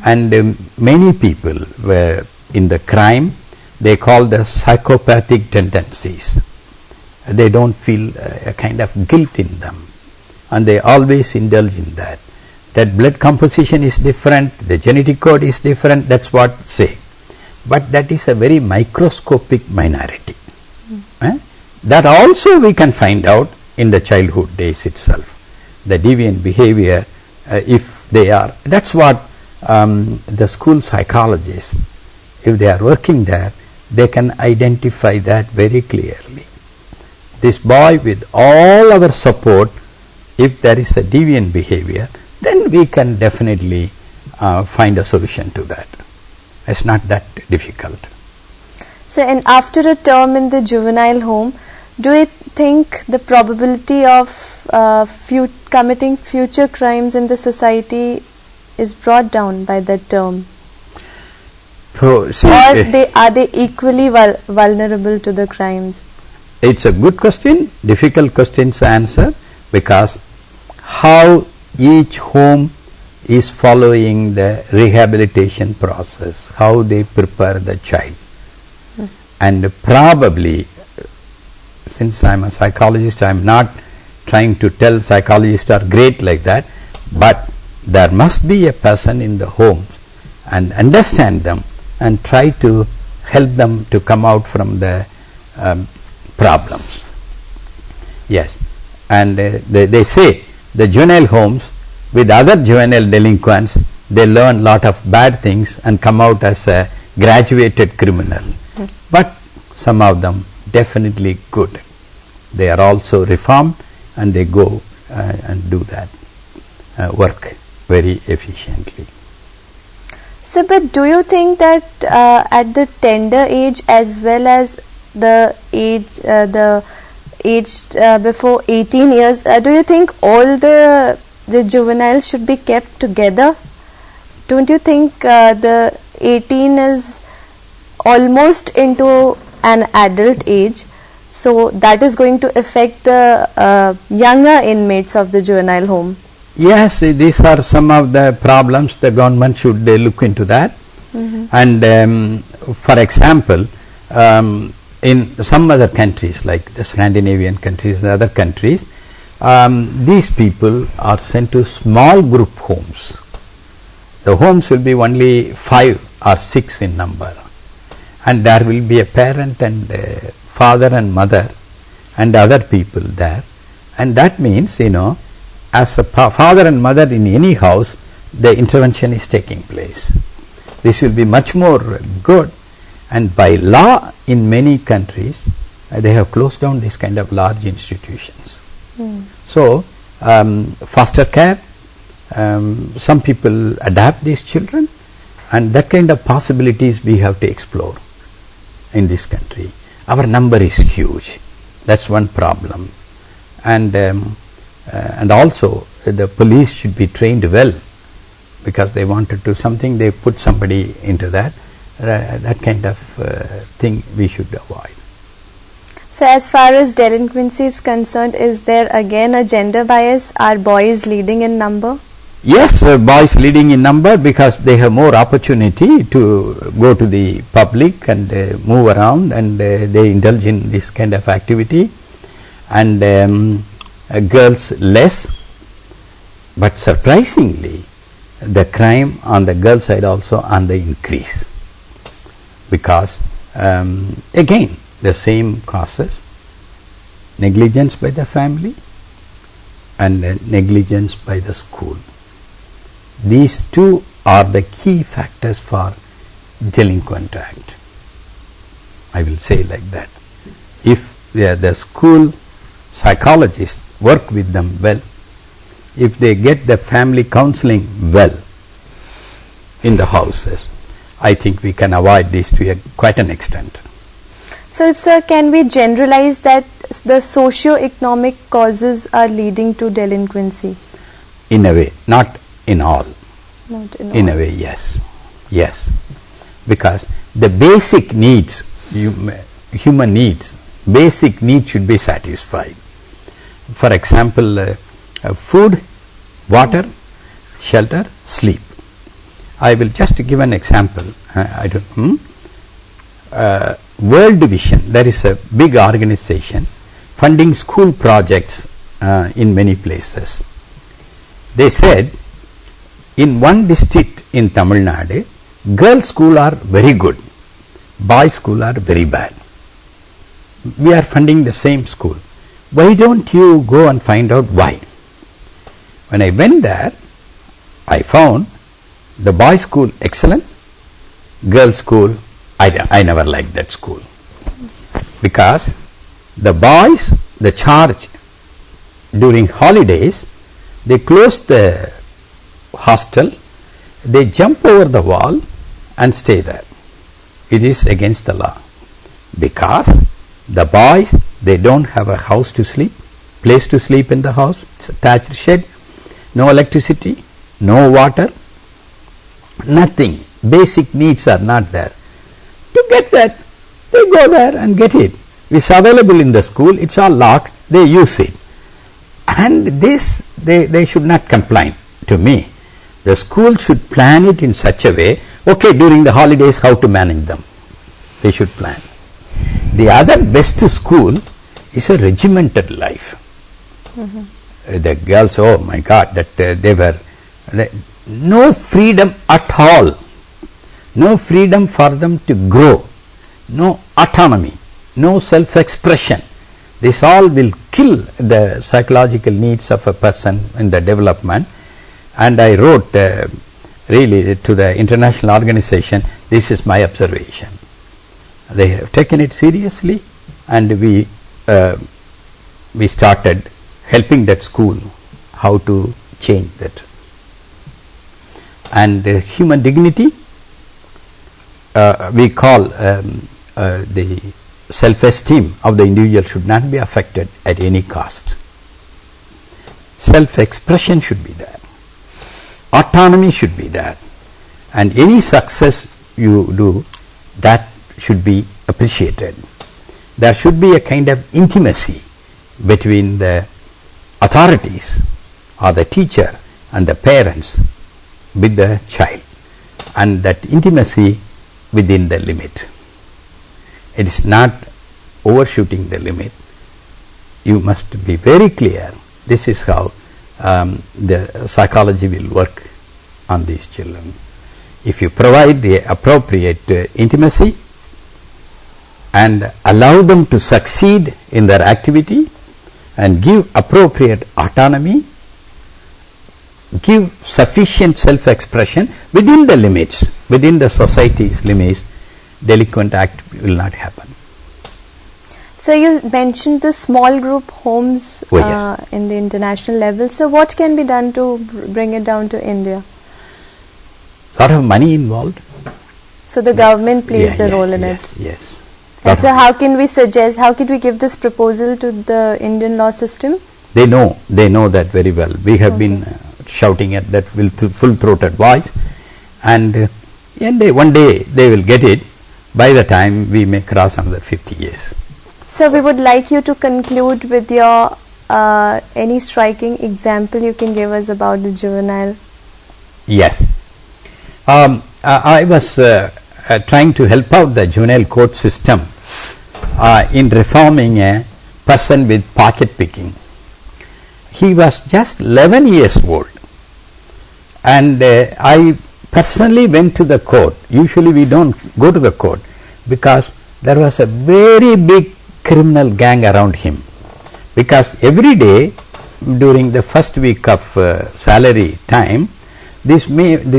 And many people were in the crime, they call the psychopathic tendencies. They don't feel a kind of guilt in them, and they always indulge in that. That blood composition is different, the genetic code is different, that's what say. But that is a very microscopic minority. That also we can find out in the childhood days itself. The deviant behavior, if they are, that's what the school psychologists, if they are working there, they can identify that very clearly. This boy, with all our support, if there is a deviant behavior, then we can definitely find a solution to that. It's not that difficult. So, and after a term in the juvenile home, do you think the probability of committing future crimes in the society is brought down by that term? So, see, or are they equally vulnerable to the crimes? It's a good question, difficult question to answer, because how each home is following the rehabilitation process, how they prepare the child. And probably, since I am a psychologist, I am not trying to tell psychologists are great like that, but there must be a person in the home and understand them and try to help them to come out from the problems. Yes, and they say the juvenile homes with other juvenile delinquents, they learn lot of bad things and come out as a graduated criminal. But some of them definitely good. They are also reformed and they go and do that work very efficiently. So, but do you think that at the tender age as well as the age before 18 years, do you think all the juveniles should be kept together? Don't you think the 18 is almost into an adult age, so that is going to affect the younger inmates of the juvenile home? Yes, these are some of the problems. The government should look into that. And for example, in some other countries like the Scandinavian countries and other countries, these people are sent to small group homes. The homes will be only 5 or 6 in number, and there will be a parent and father and mother and other people there, and that means, you know, as a father and mother in any house, the intervention is taking place. This will be much more good, and by law in many countries they have closed down this kind of large institutions. So foster care, some people adapt these children, and that kind of possibilities we have to explore in this country. Our number is huge, that's one problem, and also the police should be trained well, because they want to do something, they put somebody into that. That kind of thing we should avoid. So as far as delinquency is concerned, is there again a gender bias? Are boys leading in number? Yes, boys leading in number because they have more opportunity to go to the public and move around, and they indulge in this kind of activity, and girls less. But surprisingly, the crime on the girl side also on the increase, because again the same causes: negligence by the family and negligence by the school. These two are the key factors for delinquent act. I will say like that. If the school psychologists work with them well, if they get the family counseling well in the houses, I think we can avoid this to quite an extent. So, sir, can we generalize that the socio-economic causes are leading to delinquency? In a way, not in all. Not in a way, yes. Yes. Because the basic needs, human needs, basic needs should be satisfied. For example, food, water, shelter, sleep. I will just give an example. World Vision, there is a big organization funding school projects in many places. They said in one district in Tamil Nadu, girls' school are very good, boys' school are very bad. We are funding the same school. Why don't you go and find out why? When I went there, I found the boys' school excellent, girls' school, I never liked that school. Because the boys, the charge during holidays, they close the hostel, they jump over the wall and stay there. It is against the law. Because the boys, they don't have a house to sleep, place to sleep in the house, it's a thatched shed, no electricity, no water, nothing. Basic needs are not there. To get that, they go there and get it. It's available in the school, it's all locked, they use it. And this, they should not complain to me. The school should plan it in such a way, okay, during the holidays how to manage them. They should plan. The other best school is a regimented life. The girls, oh my God, that they were no freedom at all, no freedom for them to grow, no autonomy, no self-expression. This all will kill the psychological needs of a person in the development. And I wrote really to the international organization, this is my observation. They have taken it seriously, and we started helping that school how to change that. And human dignity, we call the self-esteem of the individual should not be affected at any cost. Self-expression should be there. Autonomy should be there. And any success you do, that should be appreciated. There should be a kind of intimacy between the authorities or the teacher and the parents with the child, and that intimacy within the limit. It is not overshooting the limit. You must be very clear. This is how the psychology will work on these children. If you provide the appropriate intimacy and allow them to succeed in their activity and give appropriate autonomy, give sufficient self-expression within the limits, within the society's limits, delinquent act will not happen. So you mentioned the small group homes in the international level. So what can be done to bring it down to India? Lot of money involved. So the government plays the role in it. Yes. And so how can we suggest, how can we give this proposal to the Indian law system? They know that very well. We have been shouting at that with full-throated voice, and one day they will get it. By the time we may cross another 50 years. So we would like you to conclude with your any striking example you can give us about the juvenile. Yes. I was trying to help out the juvenile court system in reforming a person with pocket picking. He was just 11 years old, and I personally went to the court. Usually we don't go to the court because there was a very big criminal gang around him, because every day during the first week of salary time, this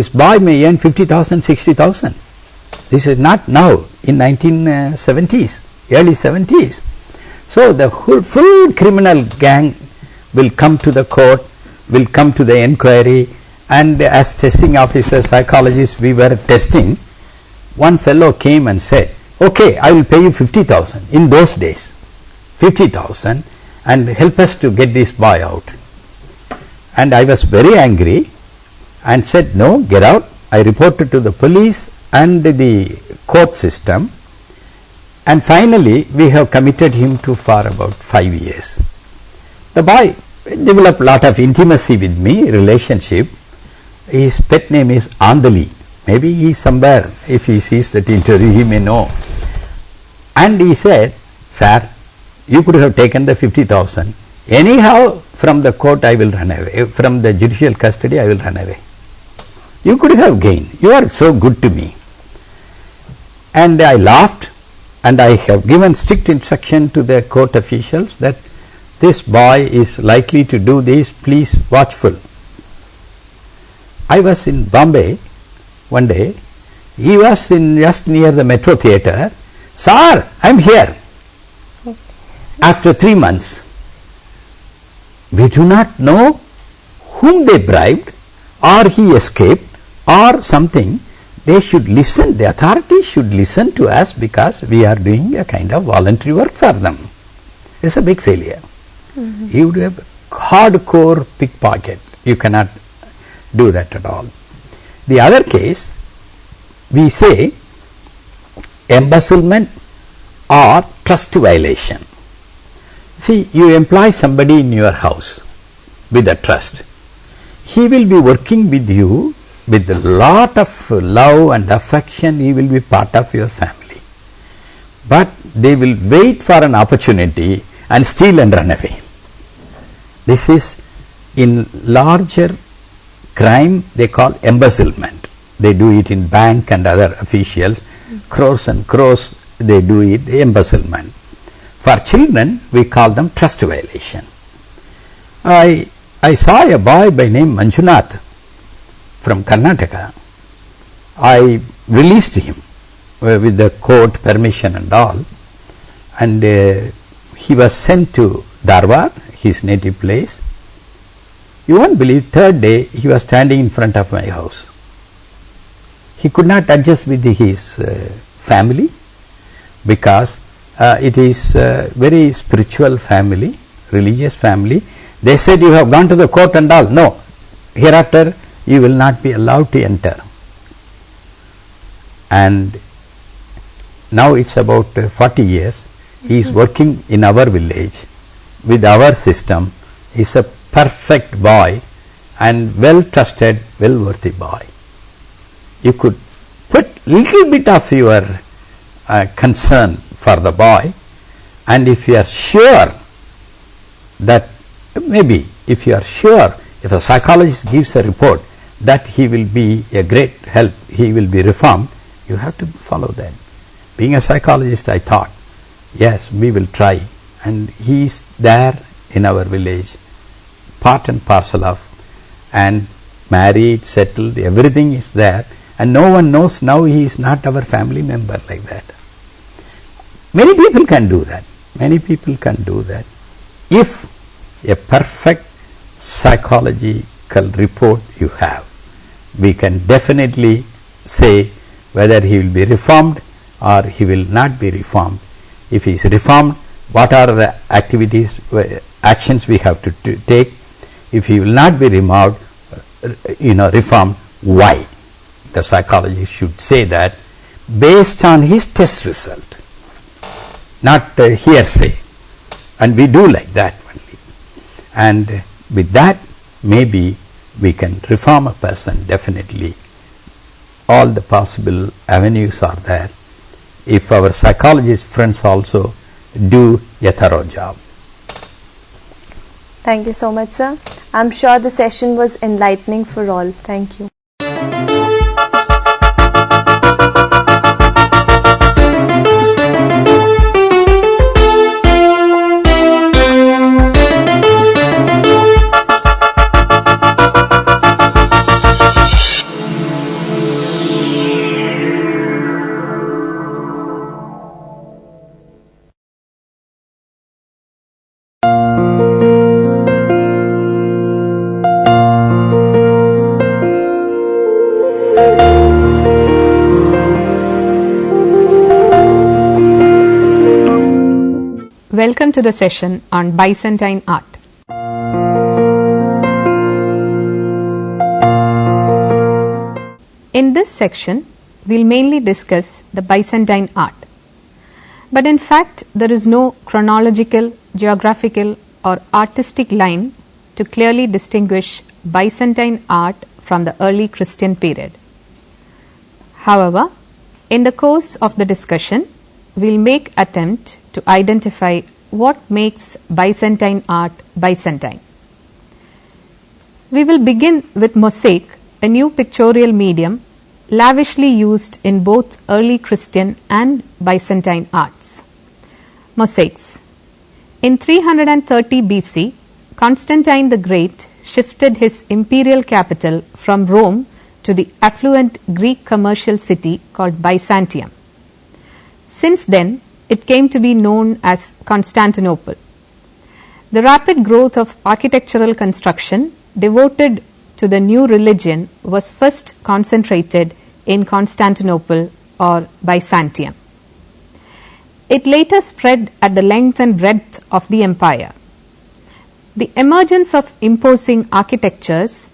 boy may earn 50,000, 60,000. This is not now, in 1970s, early 70s. So the full criminal gang will come to the court, will come to the inquiry, and as testing officers, psychologists, we were testing. One fellow came and said, okay, I will pay you 50,000 in those days, 50,000, and help us to get this boy out. And I was very angry and said, no, get out. I reported to the police and the court system, and finally we have committed him to for about 5 years. The boy developed a lot of intimacy with me, relationship. His pet name is Andali. Maybe he is somewhere, if he sees that interview he may know. And he said, sir, you could have taken the 50,000. Anyhow, from the court I will run away, from the judicial custody I will run away. You could have gained. You are so good to me. And I laughed, and I have given strict instruction to the court officials that this boy is likely to do this, please watchful. I was in Bombay one day. He was in just near the Metro Theatre. Sir, I am here. After 3 months, we do not know whom they bribed, or he escaped, or something. They should listen, the authorities should listen to us, because we are doing a kind of voluntary work for them. It's a big failure. You would have hardcore pickpocket. You cannot do that at all. The other case, we say embezzlement or trust violation. See, you employ somebody in your house with a trust. He will be working with you with a lot of love and affection. He will be part of your family. But they will wait for an opportunity and steal and run away. This is in larger crime they call embezzlement. They do it in bank and other officials. Crores and crores they do it, embezzlement. For children we call them trust violation. I saw a boy by name Manjunath from Karnataka. I released him with the court permission and all, and he was sent to Dharwad, his native place. You won't believe, third day he was standing in front of my house. He could not adjust with his family, because it is a very spiritual family, religious family. They said, you have gone to the court and all. No, hereafter you will not be allowed to enter. And now it's about 40 years. He is working in our village with our system. He is a perfect boy and well trusted, well worthy boy. You could put little bit of your concern for the boy, and if you are sure that, maybe if you are sure, if a psychologist gives a report that he will be a great help, he will be reformed, you have to follow that. Being a psychologist, I thought, yes, we will try, and he is there in our village, part and parcel of, and married, settled, everything is there, and no one knows now he is not our family member like that. Many people can do that. Many people can do that. If a perfect psychological report you have, we can definitely say whether he will be reformed or he will not be reformed. If he is reformed, what are the activities, actions we have to take? If he will not be reformed, why? The psychologist should say that based on his test result. not hearsay, and we do like that only. And with that, maybe we can reform a person. Definitely all the possible avenues are there if our psychologist friends also do a thorough job. Thank you so much, sir. I'm sure the session was enlightening for all. Thank you. Welcome to the session on Byzantine art. In this section, we'll mainly discuss the Byzantine art. But in fact, there is no chronological, geographical or artistic line to clearly distinguish Byzantine art from the early Christian period. However, in the course of the discussion, we'll make attempt to identify what makes Byzantine art Byzantine. We will begin with mosaic, a new pictorial medium lavishly used in both early Christian and Byzantine arts. Mosaics. In 330 BC, Constantine the Great shifted his imperial capital from Rome to the affluent Greek commercial city called Byzantium. Since then, it came to be known as Constantinople. The rapid growth of architectural construction devoted to the new religion was first concentrated in Constantinople or Byzantium. It later spread at the length and breadth of the empire. The emergence of imposing architectures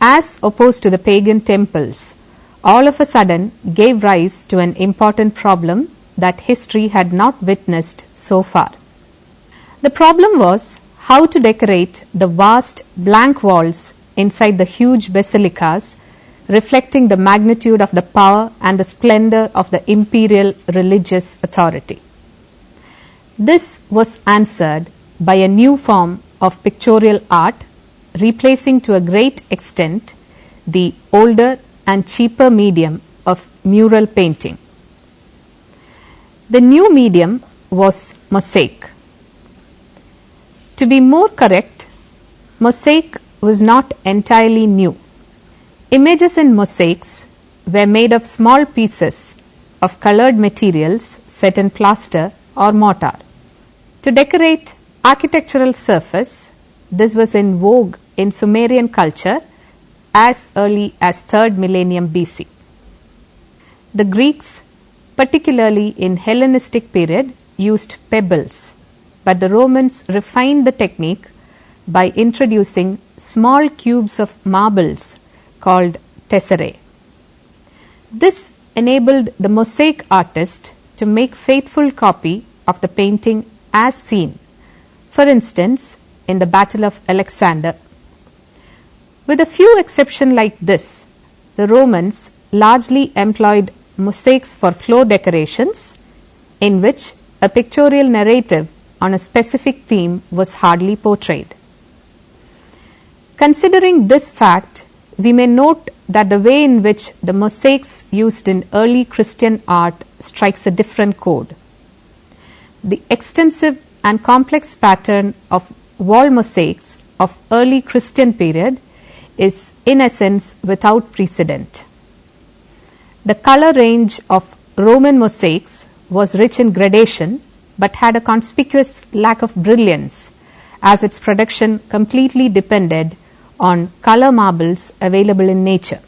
as opposed to the pagan temples all of a sudden gave rise to an important problem that history had not witnessed so far. The problem was how to decorate the vast blank walls inside the huge basilicas, reflecting the magnitude of the power and the splendor of the imperial religious authority. This was answered by a new form of pictorial art, replacing to a great extent the older and cheaper medium of mural painting. The new medium was mosaic. To be more correct, mosaic was not entirely new. Images in mosaics were made of small pieces of colored materials set in plaster or mortar. To decorate architectural surface, this was in vogue in Sumerian culture as early as 3rd millennium BC. The Greeks, particularly in Hellenistic period, used pebbles, but the Romans refined the technique by introducing small cubes of marbles called tesserae. This enabled the mosaic artist to make faithful copy of the painting as seen, for instance, in the Battle of Alexander. With a few exceptions like this, the Romans largely employed mosaics for floor decorations, in which a pictorial narrative on a specific theme was hardly portrayed. Considering this fact, we may note that the way in which the mosaics used in early Christian art strikes a different chord. The extensive and complex pattern of wall mosaics of early Christian period is in essence without precedent. The color range of Roman mosaics was rich in gradation but had a conspicuous lack of brilliance, as its production completely depended on color marbles available in nature.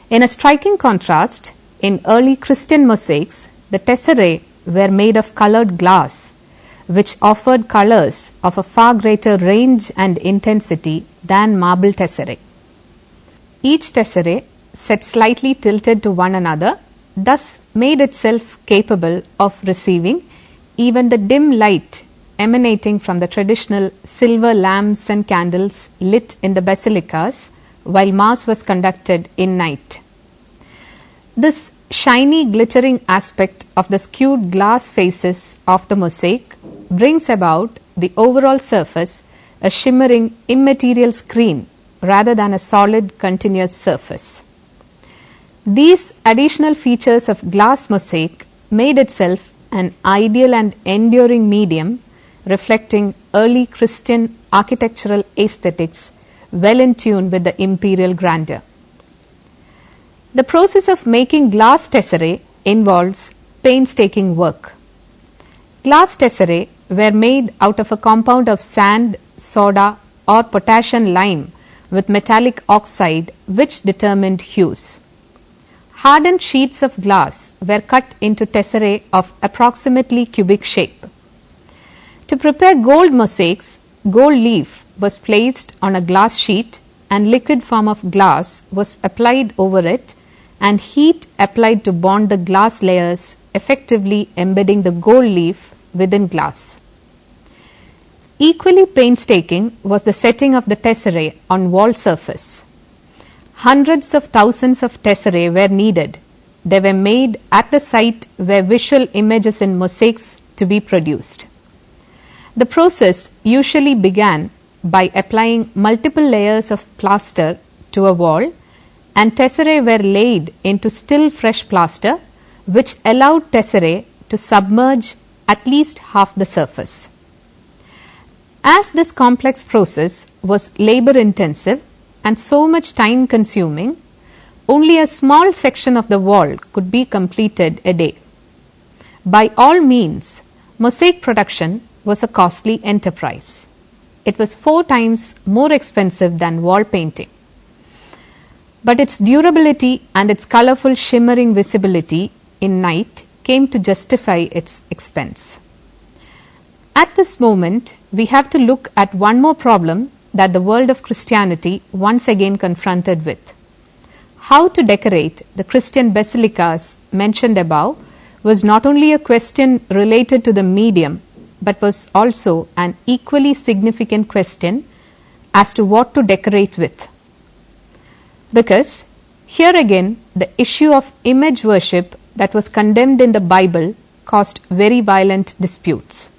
In a striking contrast, in early Christian mosaics, the tesserae were made of colored glass, which offered colors of a far greater range and intensity than marble tesserae. Each tesserae, set slightly tilted to one another, thus made itself capable of receiving even the dim light emanating from the traditional silver lamps and candles lit in the basilicas while Mass was conducted in night. This shiny, glittering aspect of the skewed glass faces of the mosaic brings about the overall surface a shimmering, immaterial screen rather than a solid, continuous surface. These additional features of glass mosaic made itself an ideal and enduring medium reflecting early Christian architectural aesthetics well in tune with the imperial grandeur. The process of making glass tesserae involves painstaking work. Glass tesserae were made out of a compound of sand, soda or potassium lime with metallic oxide which determined hues. Hardened sheets of glass were cut into tesserae of approximately cubic shape. To prepare gold mosaics, gold leaf was placed on a glass sheet and liquid form of glass was applied over it and heat applied to bond the glass layers, effectively embedding the gold leaf within glass. Equally painstaking was the setting of the tesserae on wall surface. Hundreds of thousands of tesserae were needed. They were made at the site where visual images in mosaics to be produced. The process usually began by applying multiple layers of plaster to a wall, and tesserae were laid into still fresh plaster which allowed tesserae to submerge at least half the surface. As this complex process was labor intensive and so much time consuming, only a small section of the wall could be completed a day. By all means, mosaic production was a costly enterprise. It was 4 times more expensive than wall painting. But its durability and its colorful shimmering visibility in night came to justify its expense. At this moment, we have to look at one more problem that the world of Christianity once again confronted with. How to decorate the Christian basilicas mentioned above was not only a question related to the medium, but was also an equally significant question as to what to decorate with. Because here again, the issue of image worship that was condemned in the Bible caused very violent disputes.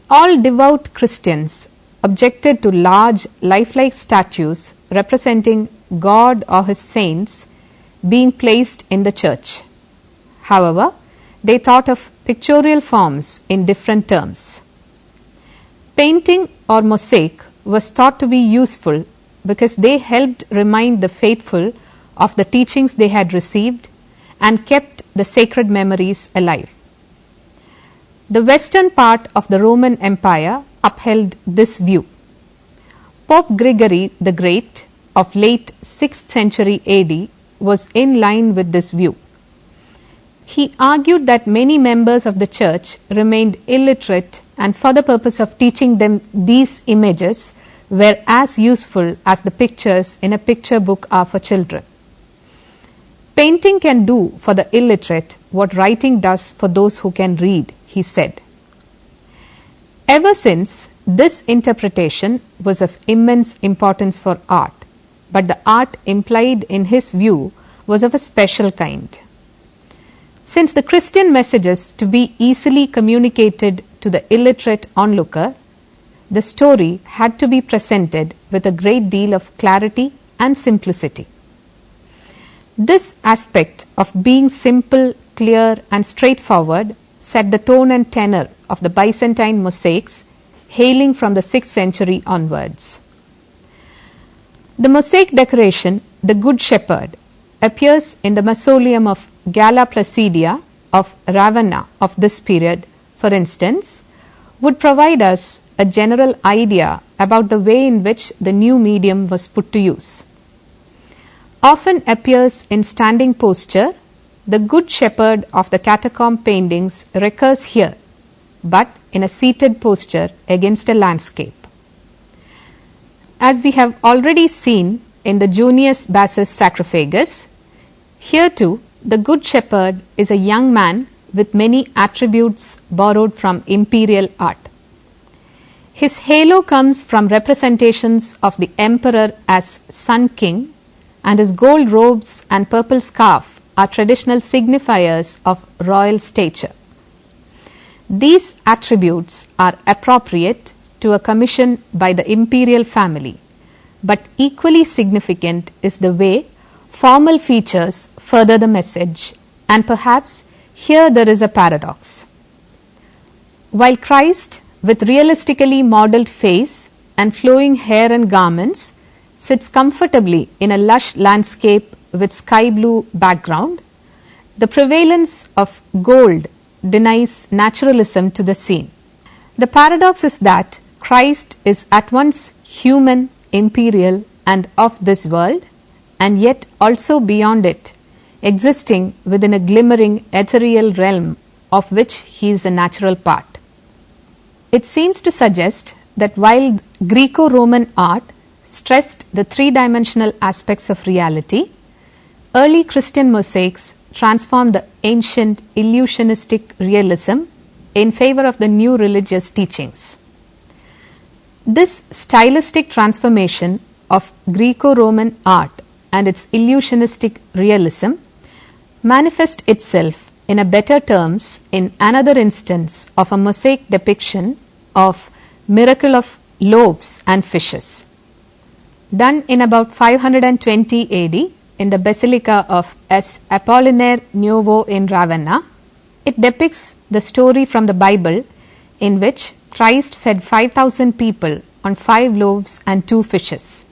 All devout Christians objected to large lifelike statues representing God or his saints being placed in the church. However, they thought of pictorial forms in different terms. Painting or mosaic was thought to be useful because they helped remind the faithful of the teachings they had received and kept the sacred memories alive. The western part of the Roman Empire upheld this view. Pope Gregory the Great of late 6th century AD was in line with this view. He argued that many members of the church remained illiterate and for the purpose of teaching them these images were as useful as the pictures in a picture book are for children. Painting can do for the illiterate what writing does for those who can read, he said. Ever since, this interpretation was of immense importance for art, but the art implied in his view was of a special kind. Since the Christian messages to be easily communicated to the illiterate onlooker, the story had to be presented with a great deal of clarity and simplicity. This aspect of being simple, clear and straightforward set the tone and tenor of the Byzantine mosaics hailing from the 6th century onwards. The mosaic decoration, the Good Shepherd, appears in the mausoleum of Galla Placidia of Ravenna of this period, for instance, would provide us a general idea about the way in which the new medium was put to use. Often appears in standing posture, the Good Shepherd of the catacomb paintings recurs here, but in a seated posture against a landscape. As we have already seen in the Junius Bassus sarcophagus, here too the Good Shepherd is a young man with many attributes borrowed from imperial art. His halo comes from representations of the emperor as Sun King, and his gold robes and purple scarf are traditional signifiers of royal stature. These attributes are appropriate to a commission by the imperial family, but equally significant is the way formal features further the message, and perhaps here there is a paradox. While Christ, with realistically modelled face and flowing hair and garments, sits comfortably in a lush landscape with sky blue background, the prevalence of gold denies naturalism to the scene. The paradox is that Christ is at once human, imperial, and of this world, and yet also beyond it, existing within a glimmering ethereal realm of which he is a natural part. It seems to suggest that while Greco-Roman art stressed the three-dimensional aspects of reality, early Christian mosaics transformed the ancient illusionistic realism in favor of the new religious teachings. This stylistic transformation of Greco-Roman art and its illusionistic realism manifests itself in a better terms in another instance of a mosaic depiction of miracle of loaves and fishes. Done in about 520 AD in the Basilica of S. Apollinaire Nuovo in Ravenna, it depicts the story from the Bible in which Christ fed 5,000 people on 5 loaves and 2 fishes.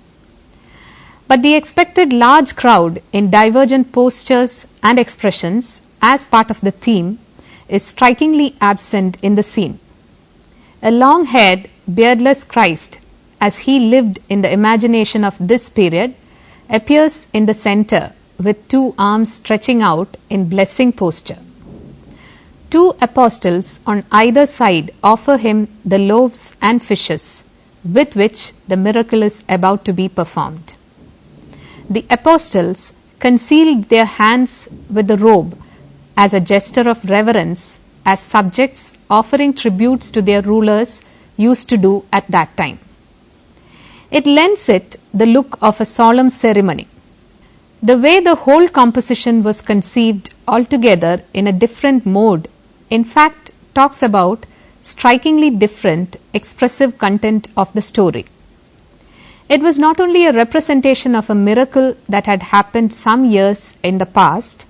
But the expected large crowd in divergent postures and expressions as part of the theme is strikingly absent in the scene. A long-haired, beardless Christ, as he lived in the imagination of this period, appears in the center with 2 arms stretching out in blessing posture. 2 apostles on either side offer him the loaves and fishes with which the miracle is about to be performed. The apostles concealed their hands with the robe as a gesture of reverence, as subjects offering tributes to their rulers used to do at that time. It lends it the look of a solemn ceremony. The way the whole composition was conceived altogether in a different mode, in fact, talks about strikingly different expressive content of the story. It was not only a representation of a miracle that had happened some years in the past,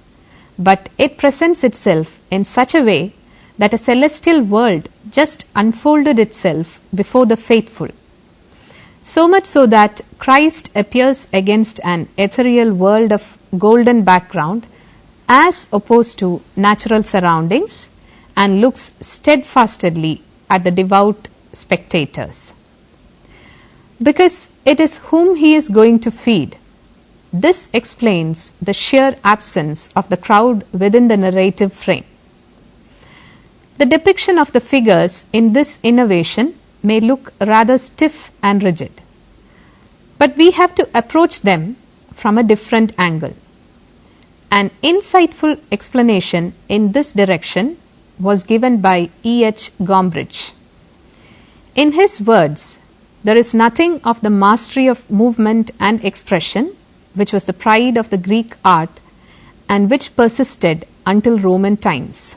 but it presents itself in such a way that a celestial world just unfolded itself before the faithful. So much so that Christ appears against an ethereal world of golden background as opposed to natural surroundings and looks steadfastly at the devout spectators. Because it is whom he is going to feed. This explains the sheer absence of the crowd within the narrative frame. The depiction of the figures in this innovation may look rather stiff and rigid, but we have to approach them from a different angle. An insightful explanation in this direction was given by E. H. Gombrich. In his words, there is nothing of the mastery of movement and expression, which was the pride of the Greek art and which persisted until Roman times.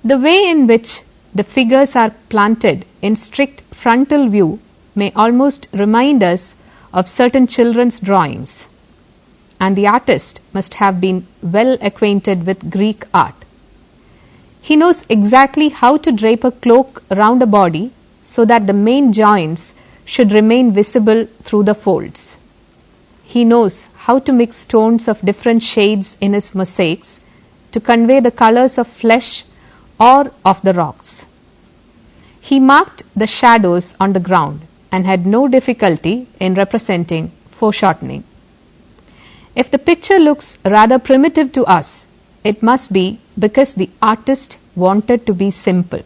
The way in which the figures are planted in strict frontal view may almost remind us of certain children's drawings, and the artist must have been well acquainted with Greek art. He knows exactly how to drape a cloak around a body so that the main joints should remain visible through the folds. He knows how to mix tones of different shades in his mosaics to convey the colors of flesh or of the rocks. He marked the shadows on the ground and had no difficulty in representing foreshortening. If the picture looks rather primitive to us, it must be because the artist wanted to be simple.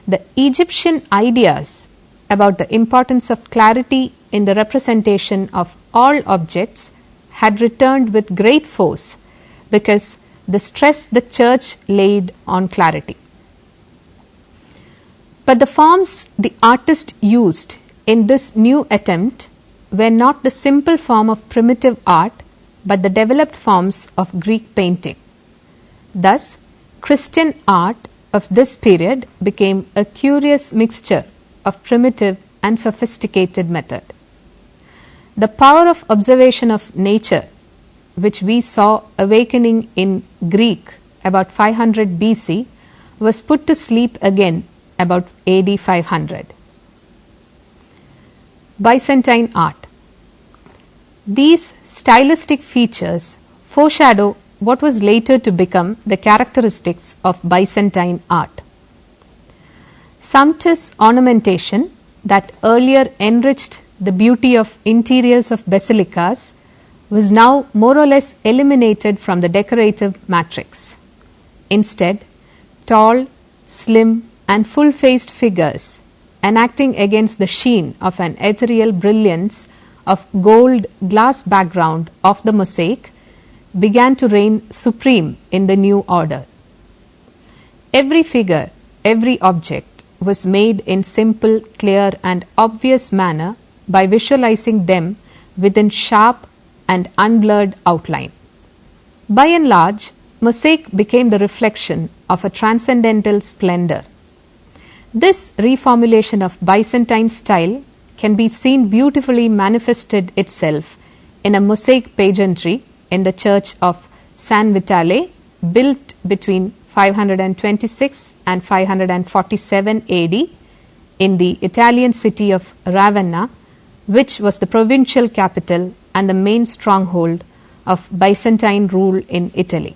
The Egyptian ideas about the importance of clarity in the representation of all objects had returned with great force because the stress the church laid on clarity. But the forms the artist used in this new attempt were not the simple form of primitive art, but the developed forms of Greek painting. Thus, Christian art of this period became a curious mixture of primitive and sophisticated method. The power of observation of nature, which we saw awakening in Greek about 500 BC, was put to sleep again about AD 500. Byzantine art. These stylistic features foreshadow what was later to become the characteristics of Byzantine art. Sumptuous ornamentation that earlier enriched the beauty of interiors of basilicas was now more or less eliminated from the decorative matrix. Instead, tall, slim, and full-faced figures enacting against the sheen of an ethereal brilliance of gold glass background of the mosaic began to reign supreme in the new order. Every figure, every object was made in simple, clear, and obvious manner by visualizing them within sharp and unblurred outline. By and large, mosaic became the reflection of a transcendental splendor. This reformulation of Byzantine style can be seen beautifully manifested itself in a mosaic pageantry in the church of San Vitale, built between 526 and 547 AD in the Italian city of Ravenna, which was the provincial capital and the main stronghold of Byzantine rule in Italy.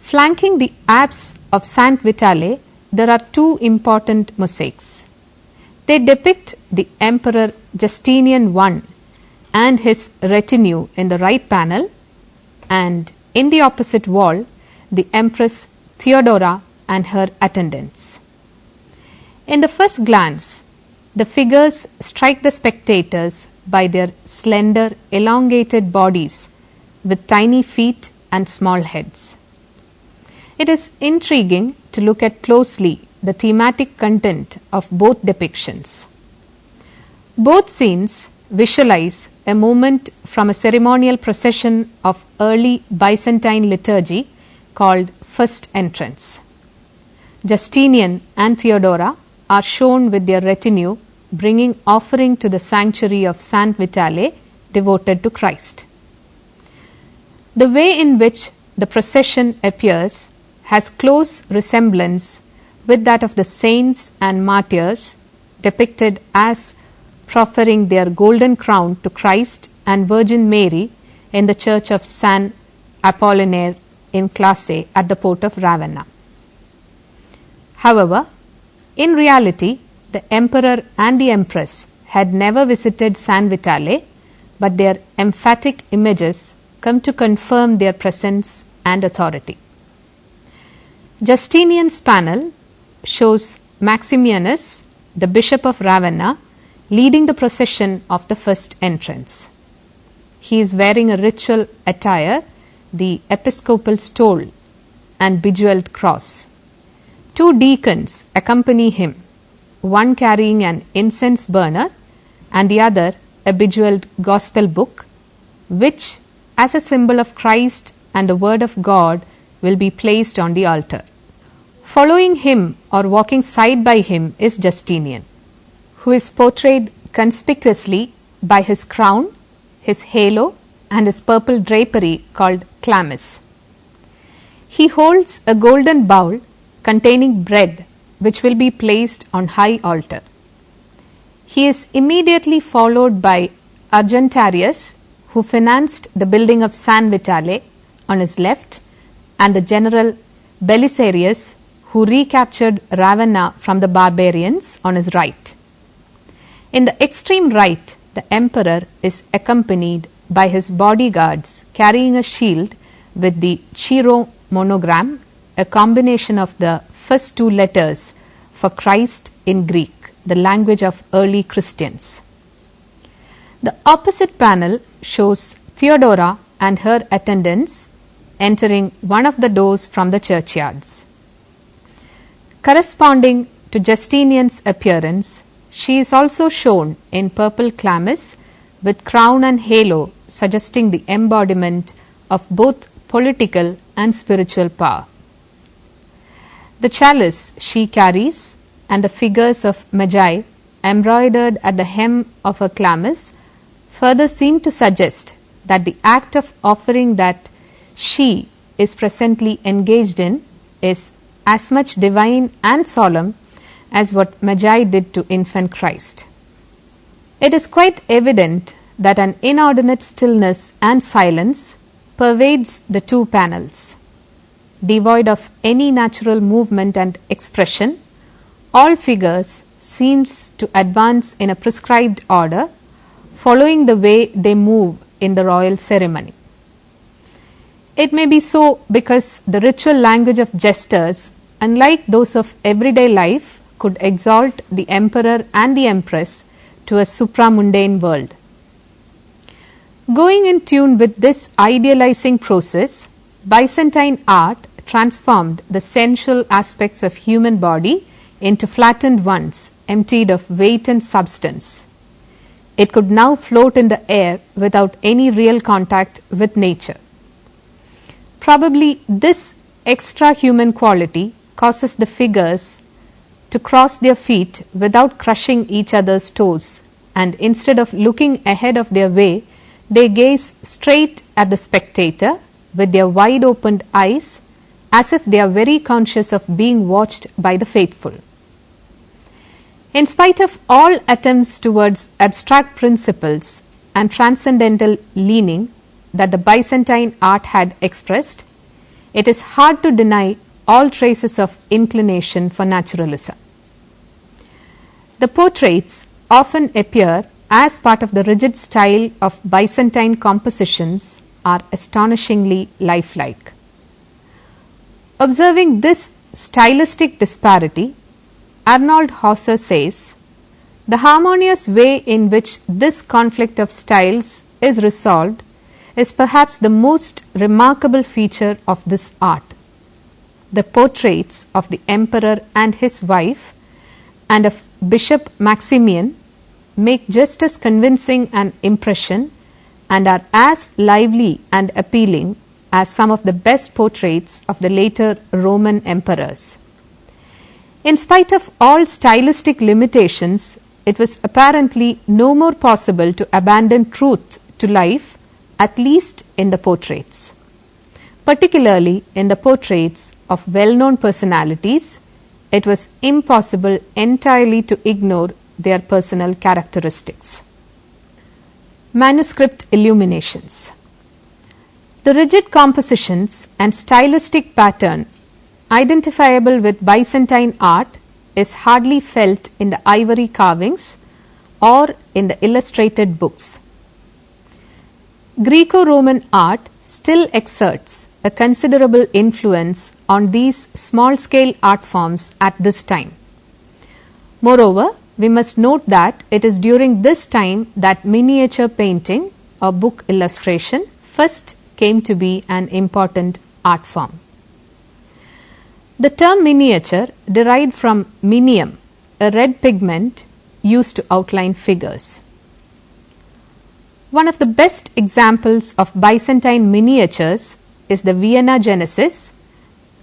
Flanking the apse of San Vitale, there are two important mosaics. They depict the Emperor Justinian I and his retinue in the right panel, and in the opposite wall, the Empress Theodora and her attendants. In the first glance, the figures strike the spectators by their slender, elongated bodies with tiny feet and small heads. It is intriguing to look at closely the thematic content of both depictions. Both scenes visualize a moment from a ceremonial procession of early Byzantine liturgy called First Entrance. Justinian and Theodora are shown with their retinue bringing offering to the sanctuary of San Vitale devoted to Christ. The way in which the procession appears has close resemblance with that of the saints and martyrs depicted as proffering their golden crown to Christ and Virgin Mary in the church of San Apollinaire in Classe at the port of Ravenna. However, in reality, the emperor and the empress had never visited San Vitale, but their emphatic images come to confirm their presence and authority. Justinian's panel shows Maximianus, the bishop of Ravenna, leading the procession of the first entrance. He is wearing a ritual attire, the episcopal stole and bejeweled cross. Two deacons accompany him, one carrying an incense burner and the other a bejeweled gospel book, which, as a symbol of Christ and the word of God, will be placed on the altar. Following him or walking side by him is Justinian, who is portrayed conspicuously by his crown, his halo, and his purple drapery called chlamys. He holds a golden bowl containing bread, which will be placed on high altar. He is immediately followed by Argentarius, who financed the building of San Vitale, on his left, and the general Belisarius, who recaptured Ravenna from the barbarians, on his right. In the extreme right, the emperor is accompanied by his bodyguards carrying a shield with the Chiro monogram, a combination of the first two letters for Christ in Greek, the language of early Christians. The opposite panel shows Theodora and her attendants entering one of the doors from the churchyards. Corresponding to Justinian's appearance, she is also shown in purple chlamys with crown and halo, suggesting the embodiment of both political and spiritual power. The chalice she carries and the figures of Magi embroidered at the hem of her chlamys further seem to suggest that the act of offering that she is presently engaged in is as much divine and solemn as what Magi did to infant Christ. It is quite evident that an inordinate stillness and silence pervades the two panels. Devoid of any natural movement and expression, all figures seems to advance in a prescribed order, following the way they move in the royal ceremony. It may be so because the ritual language of gestures, unlike those of everyday life, could exalt the emperor and the empress to a supramundane world. Going in tune with this idealizing process, Byzantine art transformed the sensual aspects of human body into flattened ones, emptied of weight and substance. It could now float in the air without any real contact with nature. Probably this extra human quality causes the figures to cross their feet without crushing each other's toes, and instead of looking ahead of their way, they gaze straight at the spectator with their wide opened eyes, as if they are very conscious of being watched by the faithful. In spite of all attempts towards abstract principles and transcendental leaning that the Byzantine art had expressed, it is hard to deny all traces of inclination for naturalism. The portraits often appear as part of the rigid style of Byzantine compositions are astonishingly lifelike. Observing this stylistic disparity, Arnold Hauser says, "The harmonious way in which this conflict of styles is resolved is perhaps the most remarkable feature of this art. The portraits of the emperor and his wife and of Bishop Maximian make just as convincing an impression and are as lively and appealing as some of the best portraits of the later Roman emperors." In spite of all stylistic limitations, it was apparently no more possible to abandon truth to life, at least in the portraits. Particularly in the portraits of well-known personalities, it was impossible entirely to ignore their personal characteristics. Manuscript illuminations. The rigid compositions and stylistic pattern identifiable with Byzantine art is hardly felt in the ivory carvings or in the illustrated books. Greco-Roman art still exerts a considerable influence on these small-scale art forms at this time. Moreover, we must note that it is during this time that miniature painting or book illustration first came to be an important art form. The term miniature derived from minium, a red pigment used to outline figures. One of the best examples of Byzantine miniatures is the Vienna Genesis,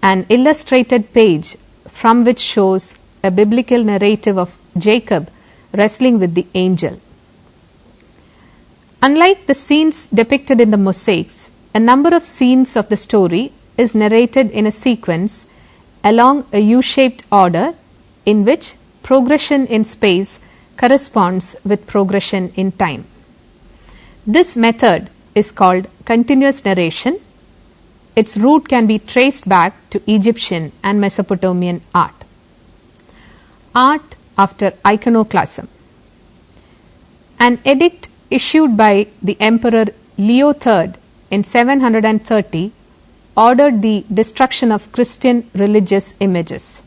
an illustrated page from which shows a biblical narrative of Jacob wrestling with the angel. Unlike the scenes depicted in the mosaics, a number of scenes of the story is narrated in a sequence along a U-shaped order in which progression in space corresponds with progression in time. This method is called continuous narration. Its root can be traced back to Egyptian and Mesopotamian art. Art after iconoclasm. An edict issued by the Emperor Leo III in 730 ordered the destruction of Christian religious images.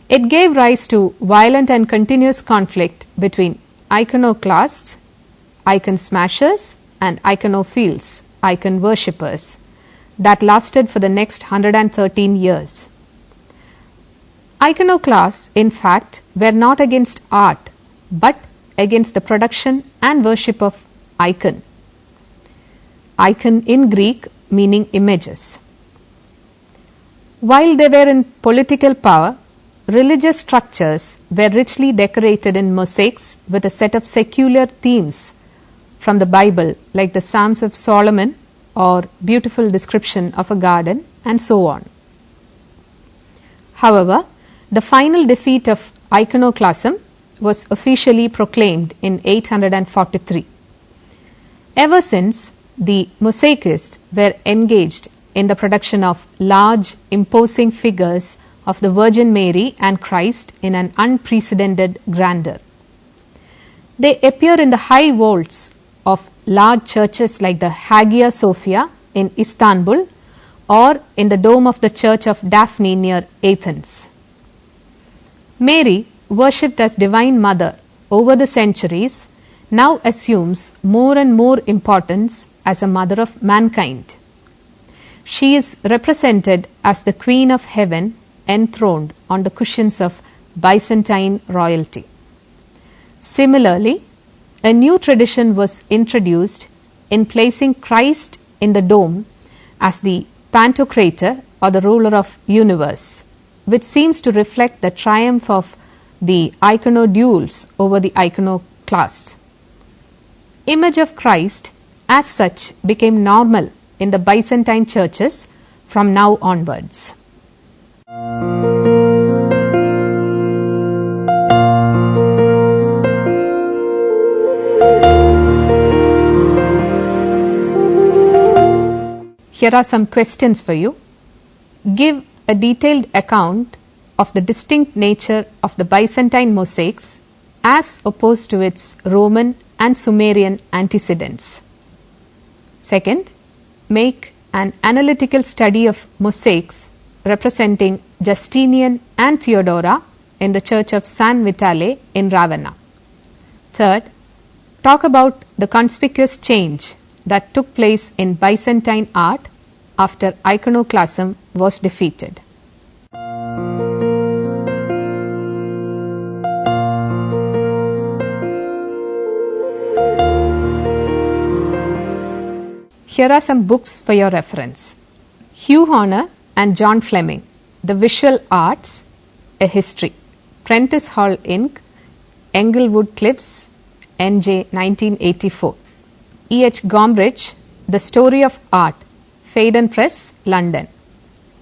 It gave rise to violent and continuous conflict between iconoclasts, icon smashers, and iconophiles, icon worshippers, that lasted for the next 113 years. Iconoclasts, in fact, were not against art, but against the production and worship of icon. Icon in Greek meaning images. While they were in political power, religious structures were richly decorated in mosaics with a set of secular themes from the Bible, like the Psalms of Solomon or beautiful description of a garden, and so on. However, the final defeat of iconoclasm was officially proclaimed in 843. Ever since, the mosaicists were engaged in the production of large, imposing figures of the Virgin Mary and Christ in an unprecedented grandeur. They appear in the high vaults of large churches like the Hagia Sophia in Istanbul or in the dome of the Church of Daphne near Athens. Mary, worshipped as Divine Mother over the centuries, now assumes more and more importance as a mother of mankind. She is represented as the Queen of Heaven enthroned on the cushions of Byzantine royalty. Similarly, a new tradition was introduced in placing Christ in the dome as the Pantocrator or the ruler of universe, which seems to reflect the triumph of the iconodules over the iconoclast. Image of Christ as such became normal in the Byzantine churches from now onwards. Here are some questions for you. Give a detailed account of the distinct nature of the Byzantine mosaics as opposed to its Roman and Sumerian antecedents. Second, make an analytical study of mosaics representing Justinian and Theodora in the Church of San Vitale in Ravenna. Third, talk about the conspicuous change that took place in Byzantine art after iconoclasm was defeated. Here are some books for your reference. Hugh Horner and John Fleming, The Visual Arts, A History. Prentice Hall Inc., Englewood Cliffs, NJ 1984. E. H. Gombrich, The Story of Art, Phaidon Press, London.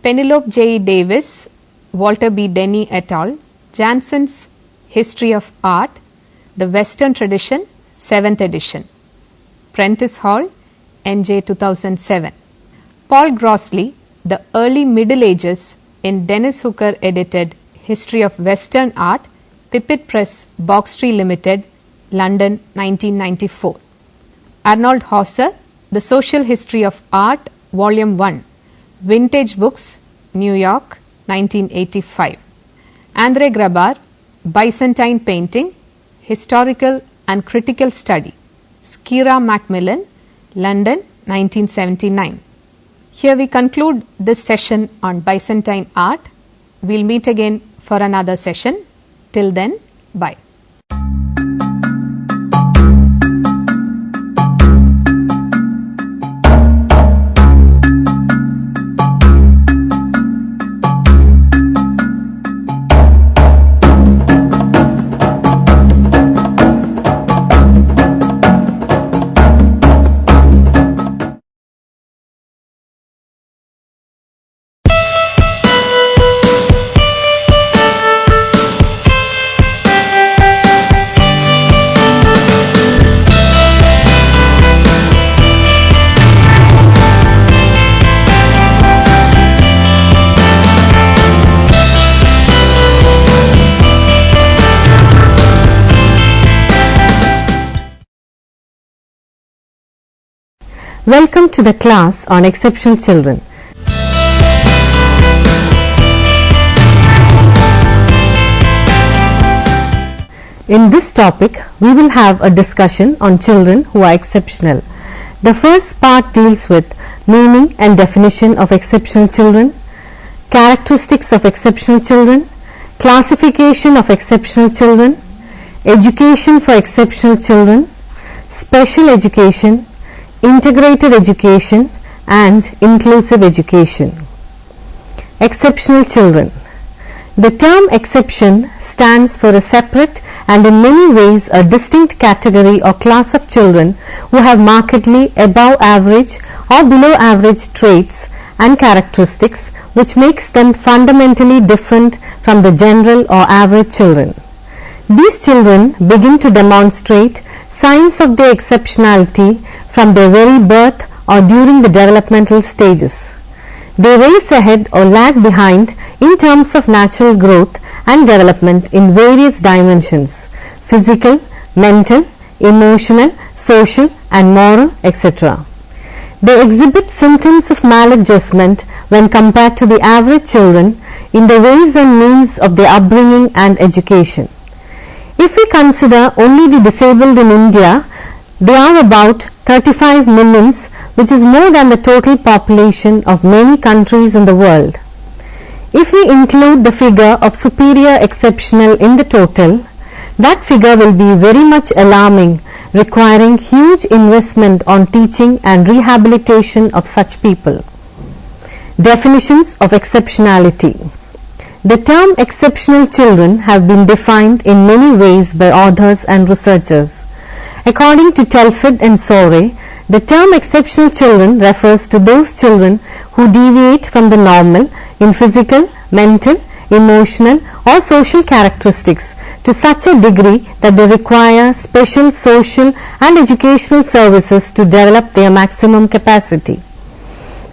Penelope J. Davis, Walter B. Denny et al., Jansen's History of Art, The Western Tradition, 7th edition. Prentice Hall, NJ 2007. Paul Grossley, The Early Middle Ages in Dennis Hooker edited History of Western Art, Pipit Press, Box Tree Limited, London 1994. Arnold Hauser, The Social History of Art, Volume 1, Vintage Books, New York 1985. Andre Grabar, Byzantine Painting, Historical and Critical Study, Skira Macmillan, London 1979. Here we conclude this session on Byzantine art. We'll meet again for another session. Till then, bye. Welcome to the class on exceptional children. In this topic, we will have a discussion on children who are exceptional. The first part deals with meaning and definition of exceptional children, characteristics of exceptional children, classification of exceptional children, education for exceptional children, special education, integrated education, and inclusive education. Exceptional children. The term exception stands for a separate and in many ways a distinct category or class of children who have markedly above average or below average traits and characteristics which makes them fundamentally different from the general or average children. These children begin to demonstrate signs of their exceptionality from their very birth or during the developmental stages. They race ahead or lag behind in terms of natural growth and development in various dimensions: physical, mental, emotional, social and moral, etc. They exhibit symptoms of maladjustment when compared to the average children in the ways and means of their upbringing and education. If we consider only the disabled in India, they are about 35 millions, which is more than the total population of many countries in the world. If we include the figure of superior exceptional in the total, that figure will be very much alarming, requiring huge investment on teaching and rehabilitation of such people. Definitions of exceptionality. The term exceptional children have been defined in many ways by authors and researchers. According to Telford and Sorey, the term exceptional children refers to those children who deviate from the normal in physical, mental, emotional or social characteristics to such a degree that they require special social and educational services to develop their maximum capacity.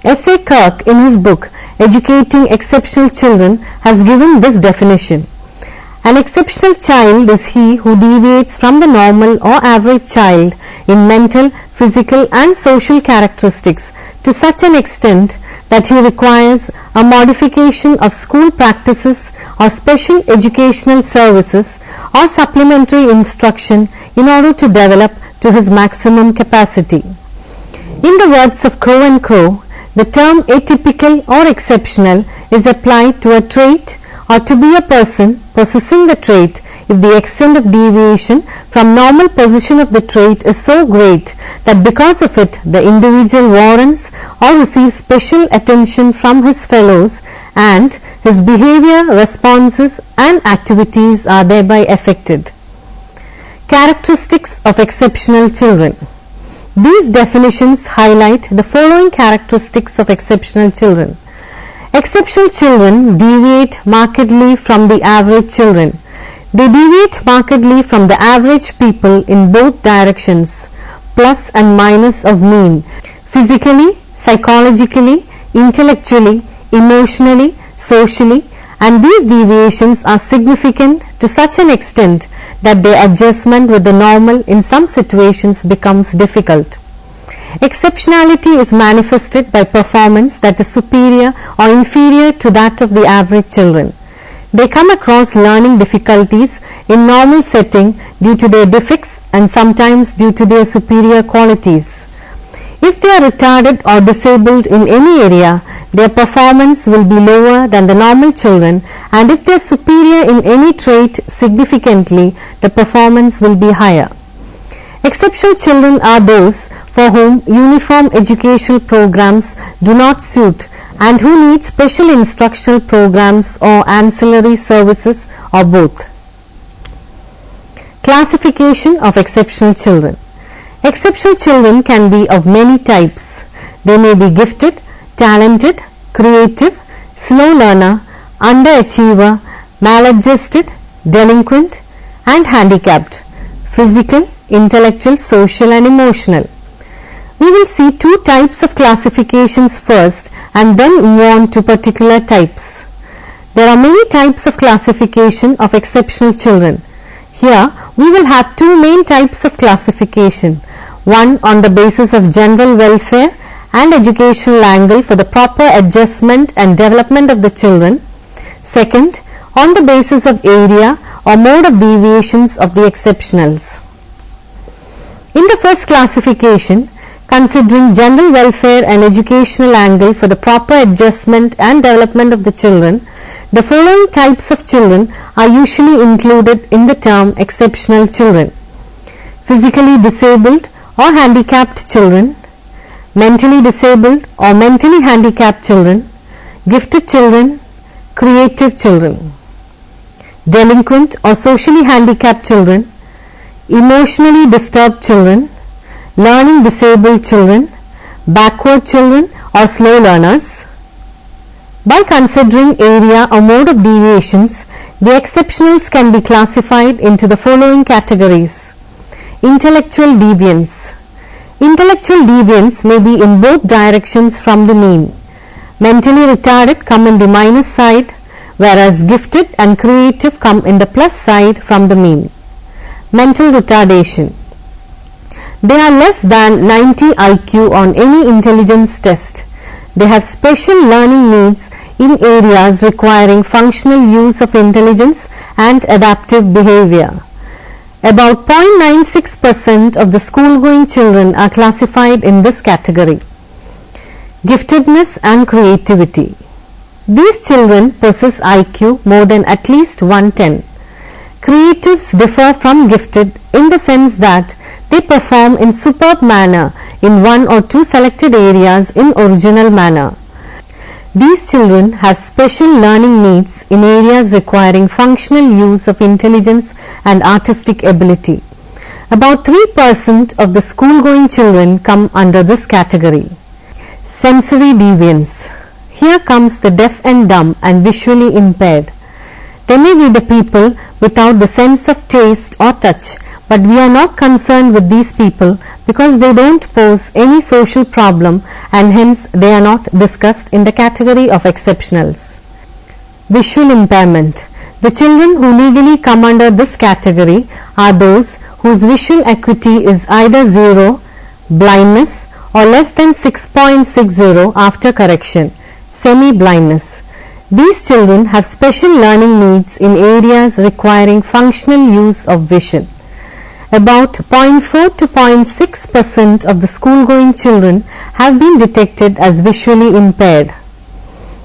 S.A. Kirk in his book Educating Exceptional Children has given this definition. An exceptional child is he who deviates from the normal or average child in mental, physical and social characteristics to such an extent that he requires a modification of school practices or special educational services or supplementary instruction in order to develop to his maximum capacity. In the words of Crow and Co., the term atypical or exceptional is applied to a trait or to be a person possessing the trait if the extent of deviation from normal position of the trait is so great that because of it the individual warrants or receives special attention from his fellows and his behavior, responses and activities are thereby affected. Characteristics of exceptional children. These definitions highlight the following characteristics of exceptional children. Exceptional children deviate markedly from the average children. They deviate markedly from the average people in both directions, plus and minus of mean, physically, psychologically, intellectually, emotionally, socially, and these deviations are significant to such an extent that their adjustment with the normal in some situations becomes difficult. Exceptionality is manifested by performance that is superior or inferior to that of the average children. They come across learning difficulties in normal setting due to their defects and sometimes due to their superior qualities. If they are retarded or disabled in any area, their performance will be lower than the normal children, and if they are superior in any trait significantly, the performance will be higher. Exceptional children are those for whom uniform educational programs do not suit and who need special instructional programs or ancillary services or both. Classification of exceptional children. Exceptional children can be of many types. They may be gifted, talented, creative, slow learner, underachiever, maladjusted, delinquent and handicapped, physical, intellectual, social and emotional. We will see two types of classifications first and then move on to particular types. There are many types of classification of exceptional children. Here we will have two main types of classification, one on the basis of general welfare and educational angle for the proper adjustment and development of the children. Second, on the basis of area or mode of deviations of the exceptionals. In the first classification, considering general welfare and educational angle for the proper adjustment and development of the children, the following types of children are usually included in the term exceptional children: physically disabled or handicapped children, mentally disabled or mentally handicapped children, gifted children, creative children, delinquent or socially handicapped children, emotionally disturbed children, learning disabled children, backward children or slow learners. By considering area or mode of deviations, the exceptionals can be classified into the following categories: intellectual deviance. Intellectual deviance may be in both directions from the mean. Mentally retarded come in the minus side, whereas gifted and creative come in the plus side from the mean. Mental retardation. They are less than 90 IQ on any intelligence test. They have special learning needs in areas requiring functional use of intelligence and adaptive behavior. About 0.96% of the school-going children are classified in this category. Giftedness and creativity. These children possess IQ more than at least 110. Creatives differ from gifted in the sense that they perform in superb manner in one or two selected areas in original manner. These children have special learning needs in areas requiring functional use of intelligence and artistic ability. About 3% of the school-going children come under this category. Sensory deviance. Here comes the deaf and dumb and visually impaired. They may be the people without the sense of taste or touch, but we are not concerned with these people because they don't pose any social problem and hence they are not discussed in the category of exceptionals. Visual impairment. The children who legally come under this category are those whose visual acuity is either 0, blindness, or less than 6.60 after correction, semi-blindness. These children have special learning needs in areas requiring functional use of vision. About 0.4 to 0.6% of the school-going children have been detected as visually impaired.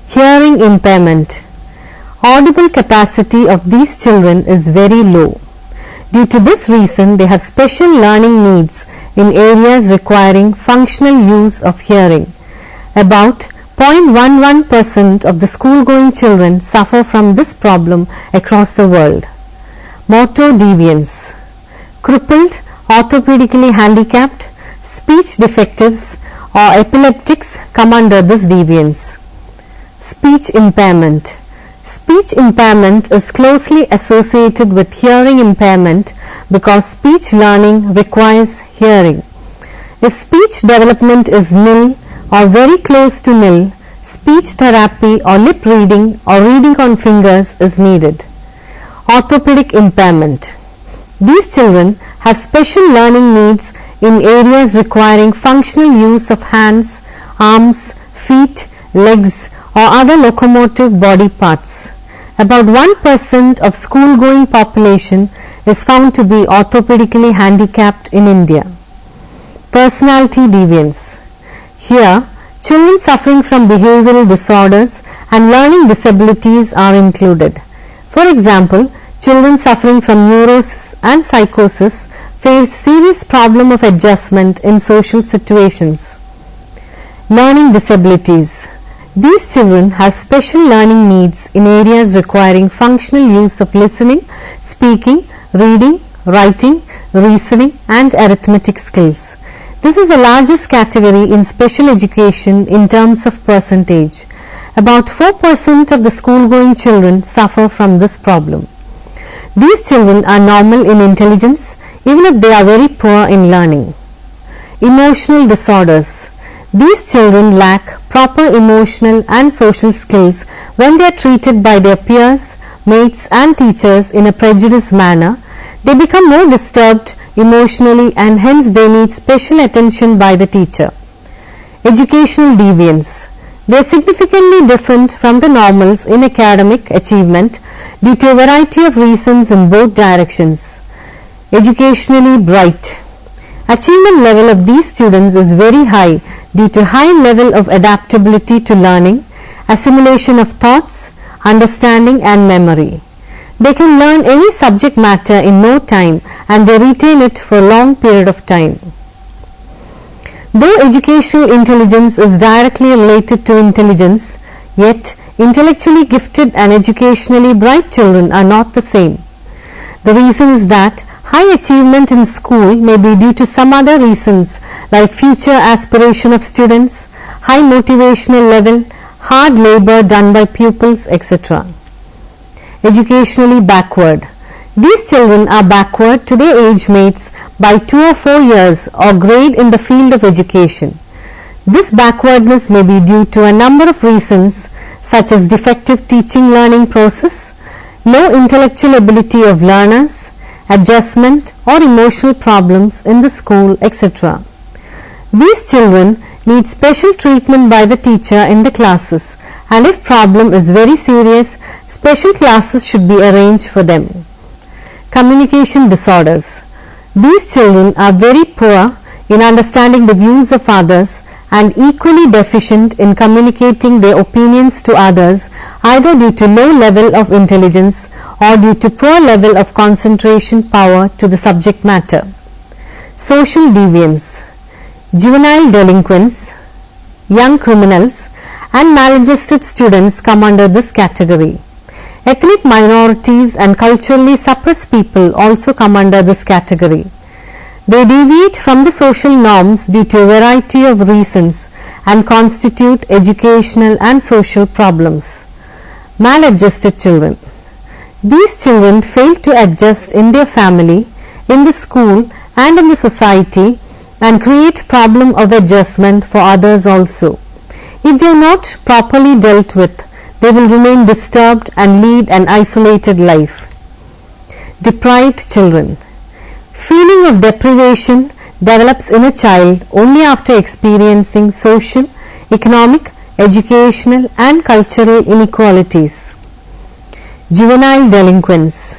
Hearing impairment. Audible capacity of these children is very low. Due to this reason, they have special learning needs in areas requiring functional use of hearing. About 0.11% of the school-going children suffer from this problem across the world. Motor deviance. Crippled, orthopedically handicapped, speech defectives or epileptics come under this deviance. Speech impairment. Speech impairment is closely associated with hearing impairment because speech learning requires hearing. If speech development is nil or very close to nil, speech therapy or lip reading or reading on fingers is needed. Orthopedic impairment. These children have special learning needs in areas requiring functional use of hands, arms, feet, legs or other locomotive body parts. About 1% of school-going population is found to be orthopedically handicapped in India. Personality deviance. Here, children suffering from behavioral disorders and learning disabilities are included. For example, children suffering from neurosis and psychosis face serious problem of adjustment in social situations. Learning disabilities. These children have special learning needs in areas requiring functional use of listening, speaking, reading, writing, reasoning and arithmetic skills. This is the largest category in special education in terms of percentage. About 4% of the school-going children suffer from this problem. These children are normal in intelligence even if they are very poor in learning. Emotional disorders. These children lack proper emotional and social skills when they are treated by their peers, mates and teachers in a prejudiced manner. They become more disturbed emotionally and hence they need special attention by the teacher. Educational deviance. They are significantly different from the normals in academic achievement due to a variety of reasons in both directions. Educationally bright. Achievement level of these students is very high due to high level of adaptability to learning, assimilation of thoughts, understanding and memory. They can learn any subject matter in no time and they retain it for a long period of time. Though educational intelligence is directly related to intelligence, yet intellectually gifted and educationally bright children are not the same. The reason is that high achievement in school may be due to some other reasons like future aspiration of students, high motivational level, hard labor done by pupils, etc. Educationally backward. These children are backward to their age mates by 2 or 4 years or grade in the field of education. This backwardness may be due to a number of reasons such as defective teaching learning process, low intellectual ability of learners, adjustment or emotional problems in the school, etc. These children need special treatment by the teacher in the classes, and if problem is very serious, special classes should be arranged for them. Communication disorders. These children are very poor in understanding the views of others and equally deficient in communicating their opinions to others, either due to low level of intelligence or due to poor level of concentration power to the subject matter. Social deviance. Juvenile delinquents, young criminals and maladjusted students come under this category. Ethnic minorities and culturally suppressed people also come under this category. They deviate from the social norms due to a variety of reasons and constitute educational and social problems. Maladjusted children. These children fail to adjust in their family, in the school and in the society and create problem of adjustment for others also. If they are not properly dealt with, they will remain disturbed and lead an isolated life. Deprived children. Feeling of deprivation develops in a child only after experiencing social, economic, educational and cultural inequalities. Juvenile delinquents.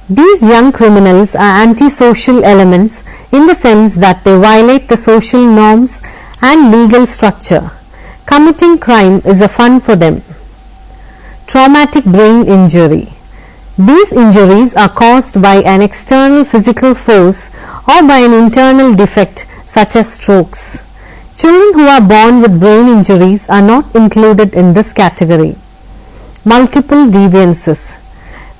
These young criminals are antisocial elements in the sense that they violate the social norms and legal structure. Committing crime is a fun for them. Traumatic brain injury. These injuries are caused by an external physical force or by an internal defect such as strokes. Children who are born with brain injuries are not included in this category. Multiple deviances.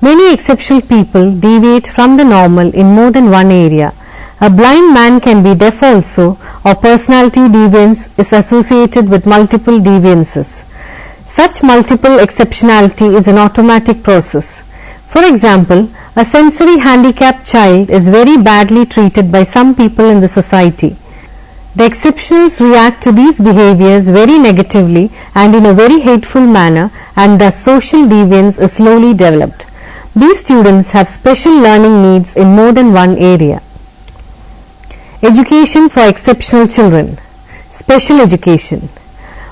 Many exceptional people deviate from the normal in more than one area. A blind man can be deaf also, or personality deviance is associated with multiple deviances. Such multiple exceptionality is an automatic process. For example, a sensory handicapped child is very badly treated by some people in the society. The exceptionals react to these behaviors very negatively and in a very hateful manner, and thus social deviance is slowly developed. These students have special learning needs in more than one area. Education for exceptional children. Special education.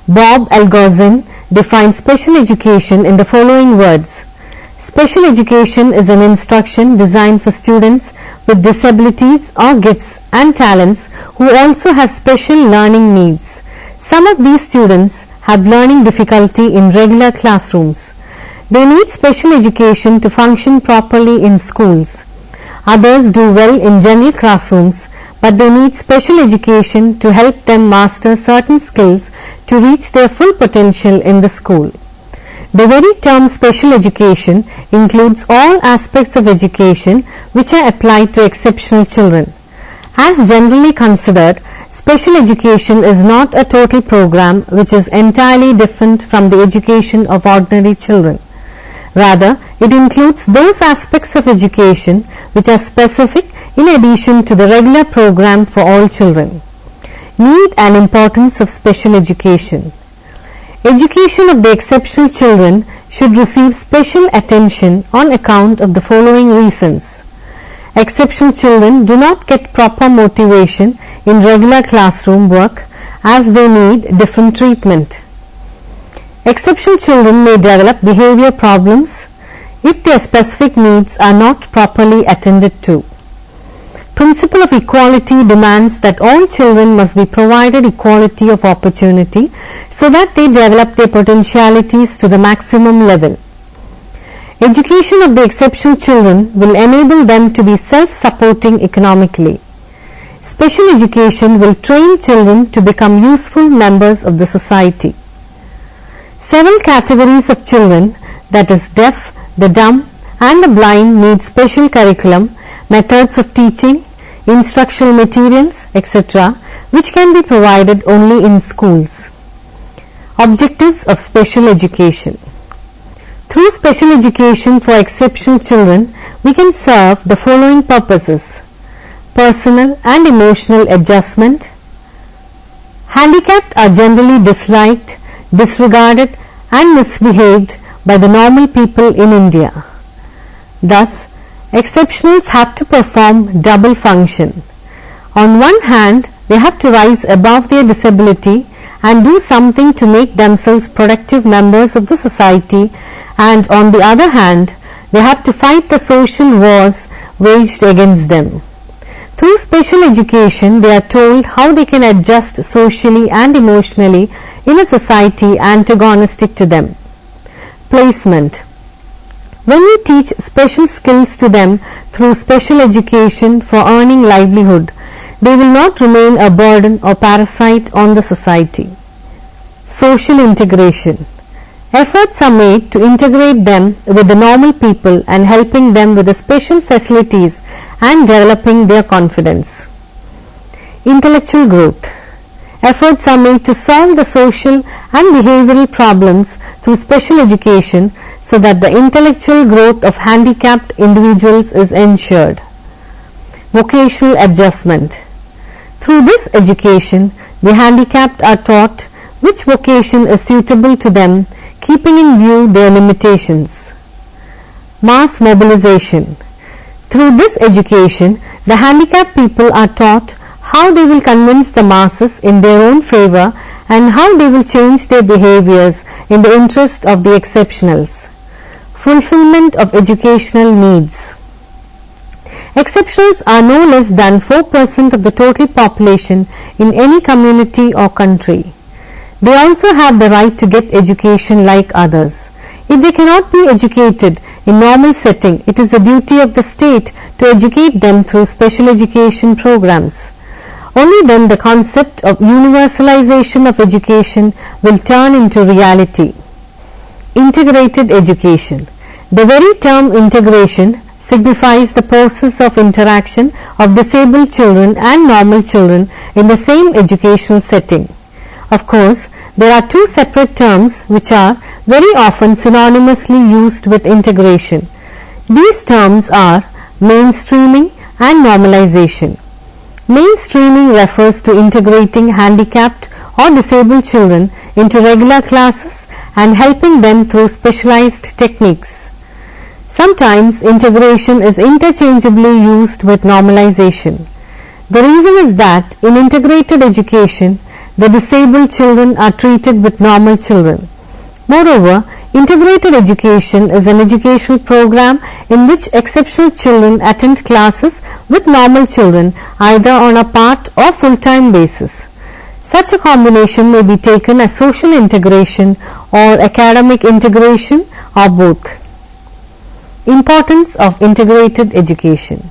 Bob Algozin defines special education in the following words. Special education is an instruction designed for students with disabilities or gifts and talents who also have special learning needs. Some of these students have learning difficulty in regular classrooms. They need special education to function properly in schools. Others do well in general classrooms, but they need special education to help them master certain skills to reach their full potential in the school. The very term special education includes all aspects of education which are applied to exceptional children. As generally considered, special education is not a total program which is entirely different from the education of ordinary children. Rather, it includes those aspects of education which are specific in addition to the regular program for all children. Need and importance of special education. Education of the exceptional children should receive special attention on account of the following reasons. Exceptional children do not get proper motivation in regular classroom work as they need different treatment. Exceptional children may develop behavior problems if their specific needs are not properly attended to. principle of equality demands that all children must be provided equality of opportunity so that they develop their potentialities to the maximum level. Education of the exceptional children will enable them to be self-supporting economically. Special education will train children to become useful members of the society. Several categories of children, that is deaf, the dumb and the blind, need special curriculum, methods of teaching, instructional materials, etc., which can be provided only in schools. Objectives of special education. Through special education for exceptional children, we can serve the following purposes: personal and emotional adjustment. Handicapped are generally disliked, disregarded and misbehaved by the normal people in India. Thus, exceptionals have to perform double function. On one hand, they have to rise above their disability and do something to make themselves productive members of the society, and on the other hand, they have to fight the social wars waged against them. Through special education, they are told how they can adjust socially and emotionally in a society antagonistic to them. Placement. When we teach special skills to them through special education for earning livelihood, they will not remain a burden or parasite on the society. Social integration. Efforts are made to integrate them with the normal people and helping them with the special facilities and developing their confidence. Intellectual growth. Efforts are made to solve the social and behavioral problems through special education so that the intellectual growth of handicapped individuals is ensured. Vocational adjustment. Through this education, the handicapped are taught which vocation is suitable to them, keeping in view their limitations. Mass mobilization. Through this education, the handicapped people are taught how they will convince the masses in their own favor and how they will change their behaviors in the interest of the exceptionals. Fulfillment of educational needs. Exceptionals are no less than 4% of the total population in any community or country. They also have the right to get education like others. If they cannot be educated in normal setting, it is the duty of the state to educate them through special education programs. Only then the concept of universalization of education will turn into reality. Integrated education. The very term integration signifies the process of interaction of disabled children and normal children in the same educational setting. Of course, there are two separate terms which are very often synonymously used with integration. These terms are mainstreaming and normalization. Mainstreaming refers to integrating handicapped or disabled children into regular classes and helping them through specialized techniques. Sometimes integration is interchangeably used with normalization. The reason is that in integrated education, the disabled children are treated with normal children. Moreover, integrated education is an educational program in which exceptional children attend classes with normal children either on a part or full-time basis. Such a combination may be taken as social integration or academic integration or both. Importance of integrated education.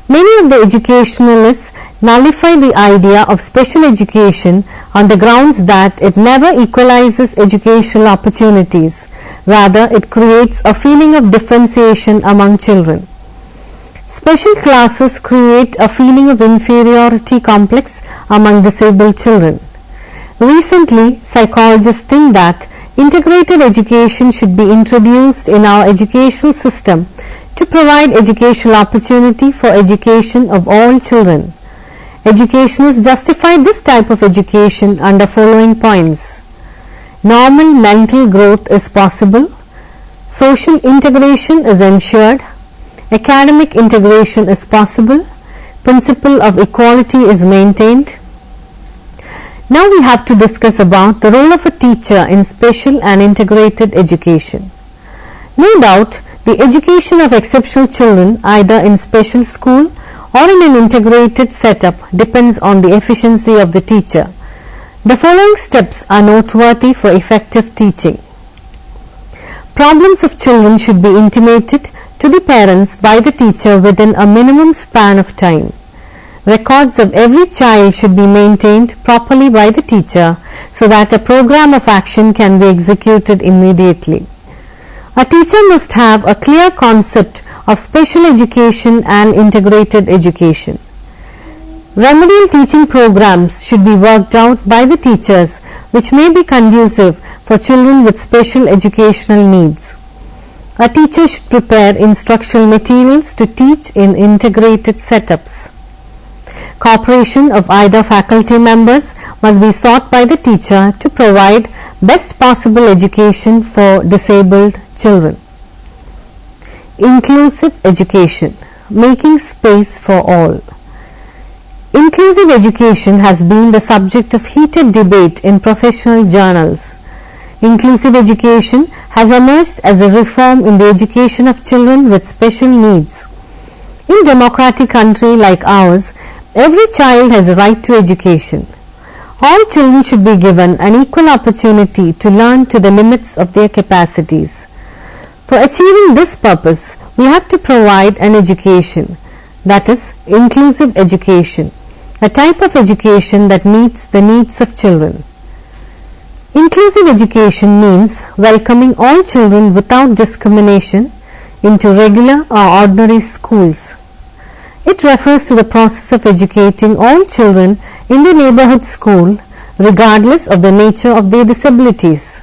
Many of the educationalists nullify the idea of special education on the grounds that it never equalizes educational opportunities. Rather, it creates a feeling of differentiation among children. Special classes create a feeling of inferiority complex among disabled children. Recently, psychologists think that integrated education should be introduced in our educational system to provide educational opportunity for education of all children. Educationists justify this type of education under following points. Normal mental growth is possible, social integration is ensured, academic integration is possible, principle of equality is maintained. Now we have to discuss about the role of a teacher in special and integrated education. No doubt, the education of exceptional children either in special school or in an integrated setup depends on the efficiency of the teacher. The following steps are noteworthy for effective teaching. Problems of children should be intimated to the parents by the teacher within a minimum span of time. Records of every child should be maintained properly by the teacher so that a program of action can be executed immediately. A teacher must have a clear concept of special education and integrated education. Remedial teaching programs should be worked out by the teachers which may be conducive for children with special educational needs. A teacher should prepare instructional materials to teach in integrated setups. Cooperation of either faculty members must be sought by the teacher to provide best possible education for disabled children. Inclusive education, making space for all. Inclusive education has been the subject of heated debate in professional journals. Inclusive education has emerged as a reform in the education of children with special needs. In a democratic country like ours, every child has a right to education. All children should be given an equal opportunity to learn to the limits of their capacities. For achieving this purpose, we have to provide an education, that is, inclusive education, a type of education that meets the needs of children. Inclusive education means welcoming all children without discrimination into regular or ordinary schools. It refers to the process of educating all children in the neighborhood school regardless of the nature of their disabilities.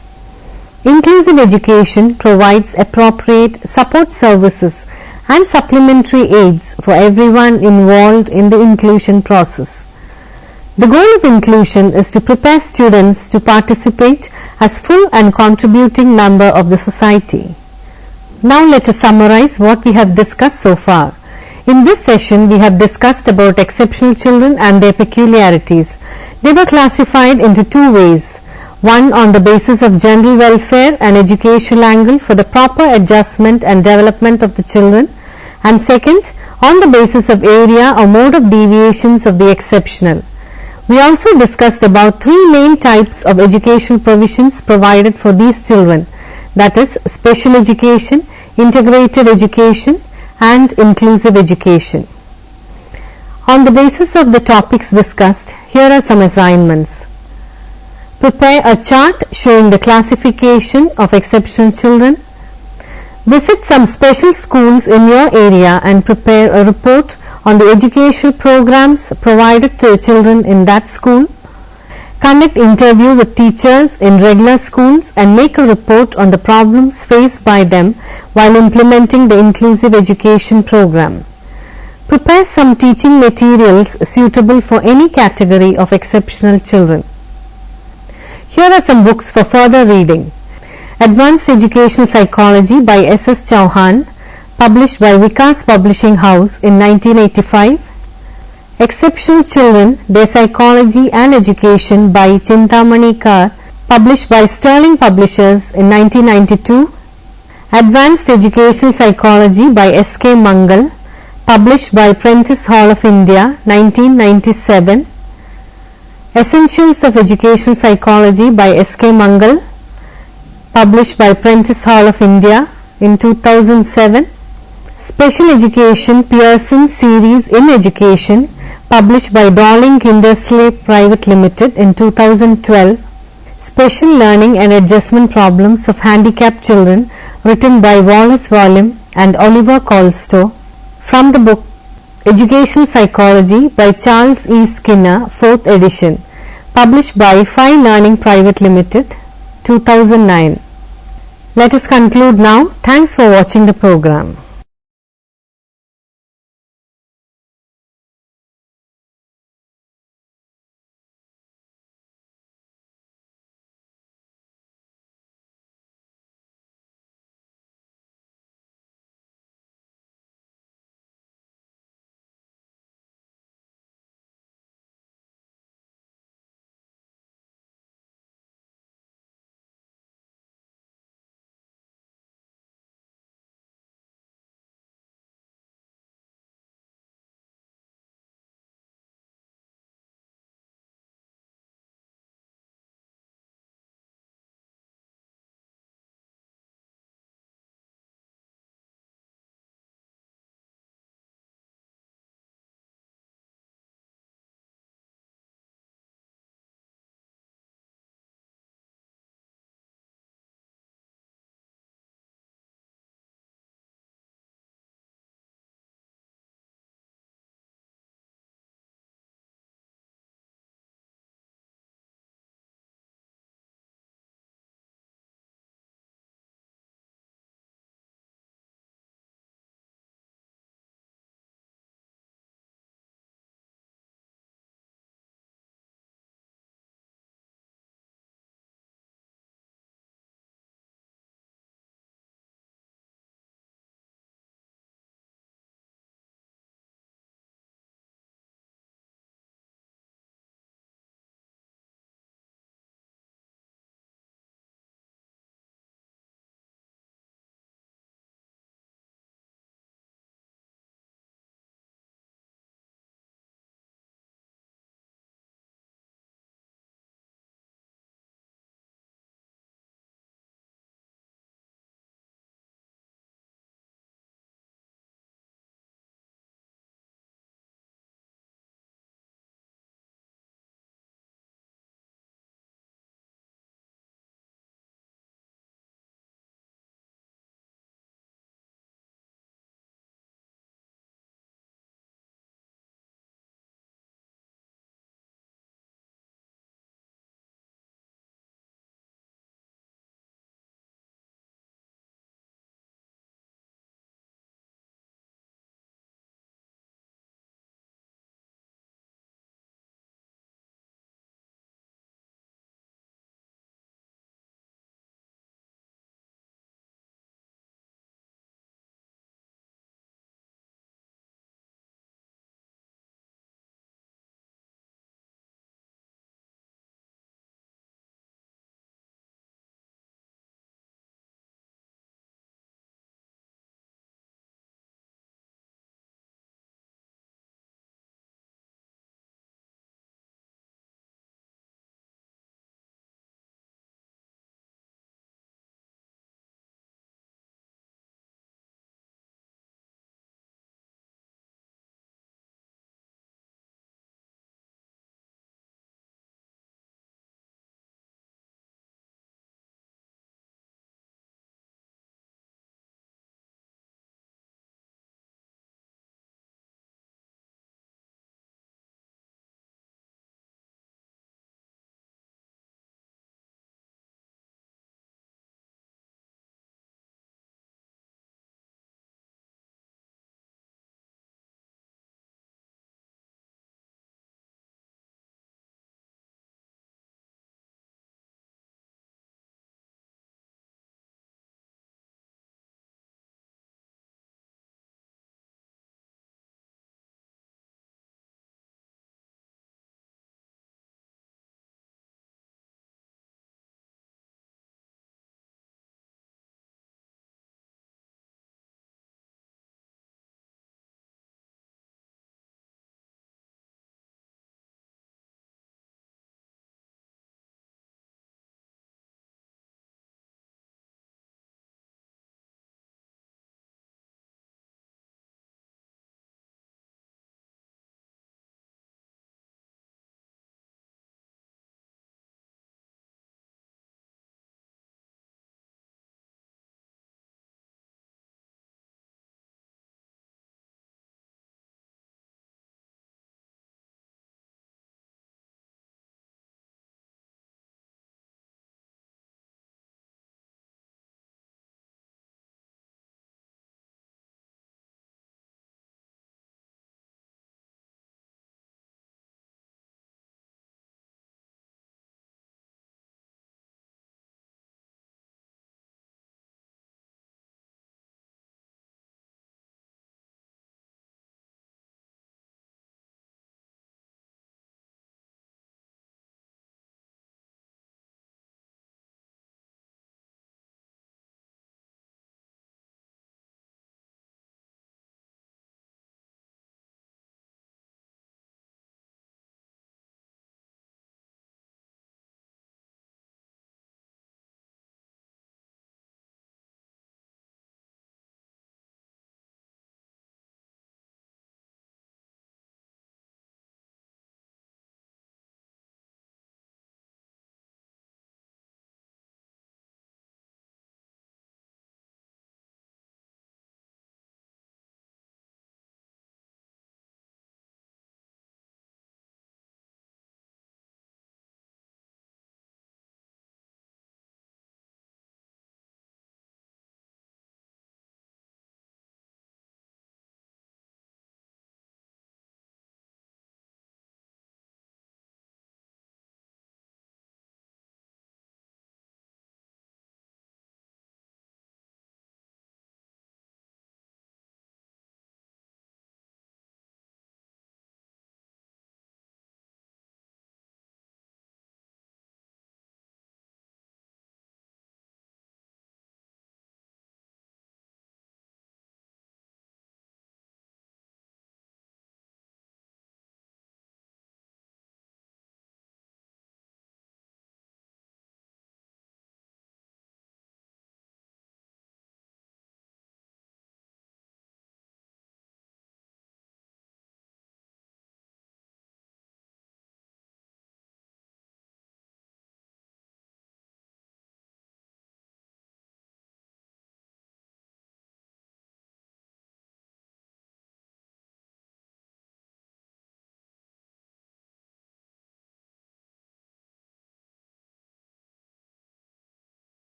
Inclusive education provides appropriate support services and supplementary aids for everyone involved in the inclusion process. The goal of inclusion is to prepare students to participate as full and contributing member of the society. Now let us summarize what we have discussed so far. In this session, we have discussed about exceptional children and their peculiarities. They were classified into two ways. One on the basis of general welfare and educational angle for the proper adjustment and development of the children, and second on the basis of area or mode of deviations of the exceptional. We also discussed about three main types of educational provisions provided for these children, that is, special education, integrated education, and inclusive education. On the basis of the topics discussed, here are some assignments. Prepare a chart showing the classification of exceptional children. Visit some special schools in your area and prepare a report on the educational programs provided to the children in that school. Conduct interview with teachers in regular schools and make a report on the problems faced by them while implementing the inclusive education program. Prepare some teaching materials suitable for any category of exceptional children. Here are some books for further reading. Advanced Educational Psychology by S.S. Chauhan, published by Vikas Publishing House in 1985. Exceptional Children, Their Psychology and Education by Chintamani Kar, published by Sterling Publishers in 1992. Advanced Educational Psychology by S.K. Mangal, published by Prentice Hall of India, 1997. Essentials of Educational Psychology by S.K. Mangal, published by Prentice Hall of India in 2007. Special Education Pearson Series in Education, published by Darling Kindersley Private Limited in 2012. Special Learning and Adjustment Problems of Handicapped Children, written by Wallace Wallim and Oliver Colstow, from the book Educational Psychology by Charles E. Skinner, 4th edition, published by Phi Learning Private Limited, 2009. Let us conclude now. Thanks for watching the program.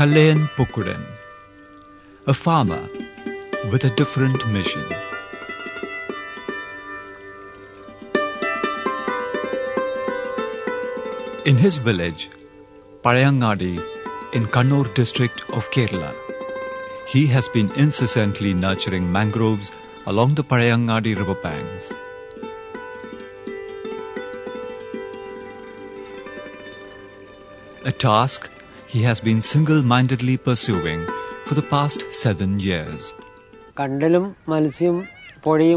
Kallayan Pukkudan, a farmer with a different mission. In his village, Parayangadi, in Kannur district of Kerala, he has been incessantly nurturing mangroves along the Parayangadi river banks. A task he has been single-mindedly pursuing for the past 7 years.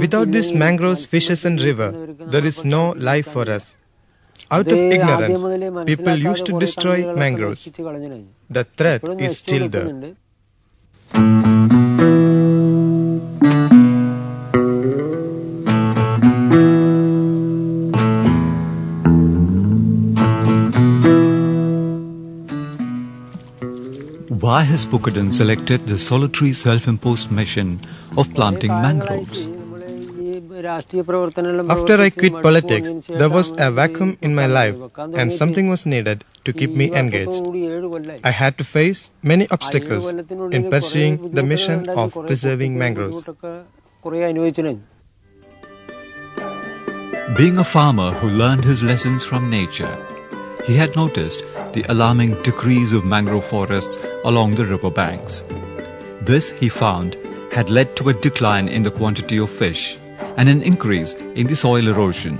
Without these mangroves, fishes and river, there is no life for us. Out of ignorance, people used to destroy mangroves. The threat is still there. Why has Pukkudan selected the solitary self-imposed mission of planting mangroves? After I quit politics, there was a vacuum in my life and something was needed to keep me engaged. I had to face many obstacles in pursuing the mission of preserving mangroves. Being a farmer who learned his lessons from nature, he had noticed the alarming decrease of mangrove forests along the river banks. This, he found, had led to a decline in the quantity of fish and an increase in the soil erosion,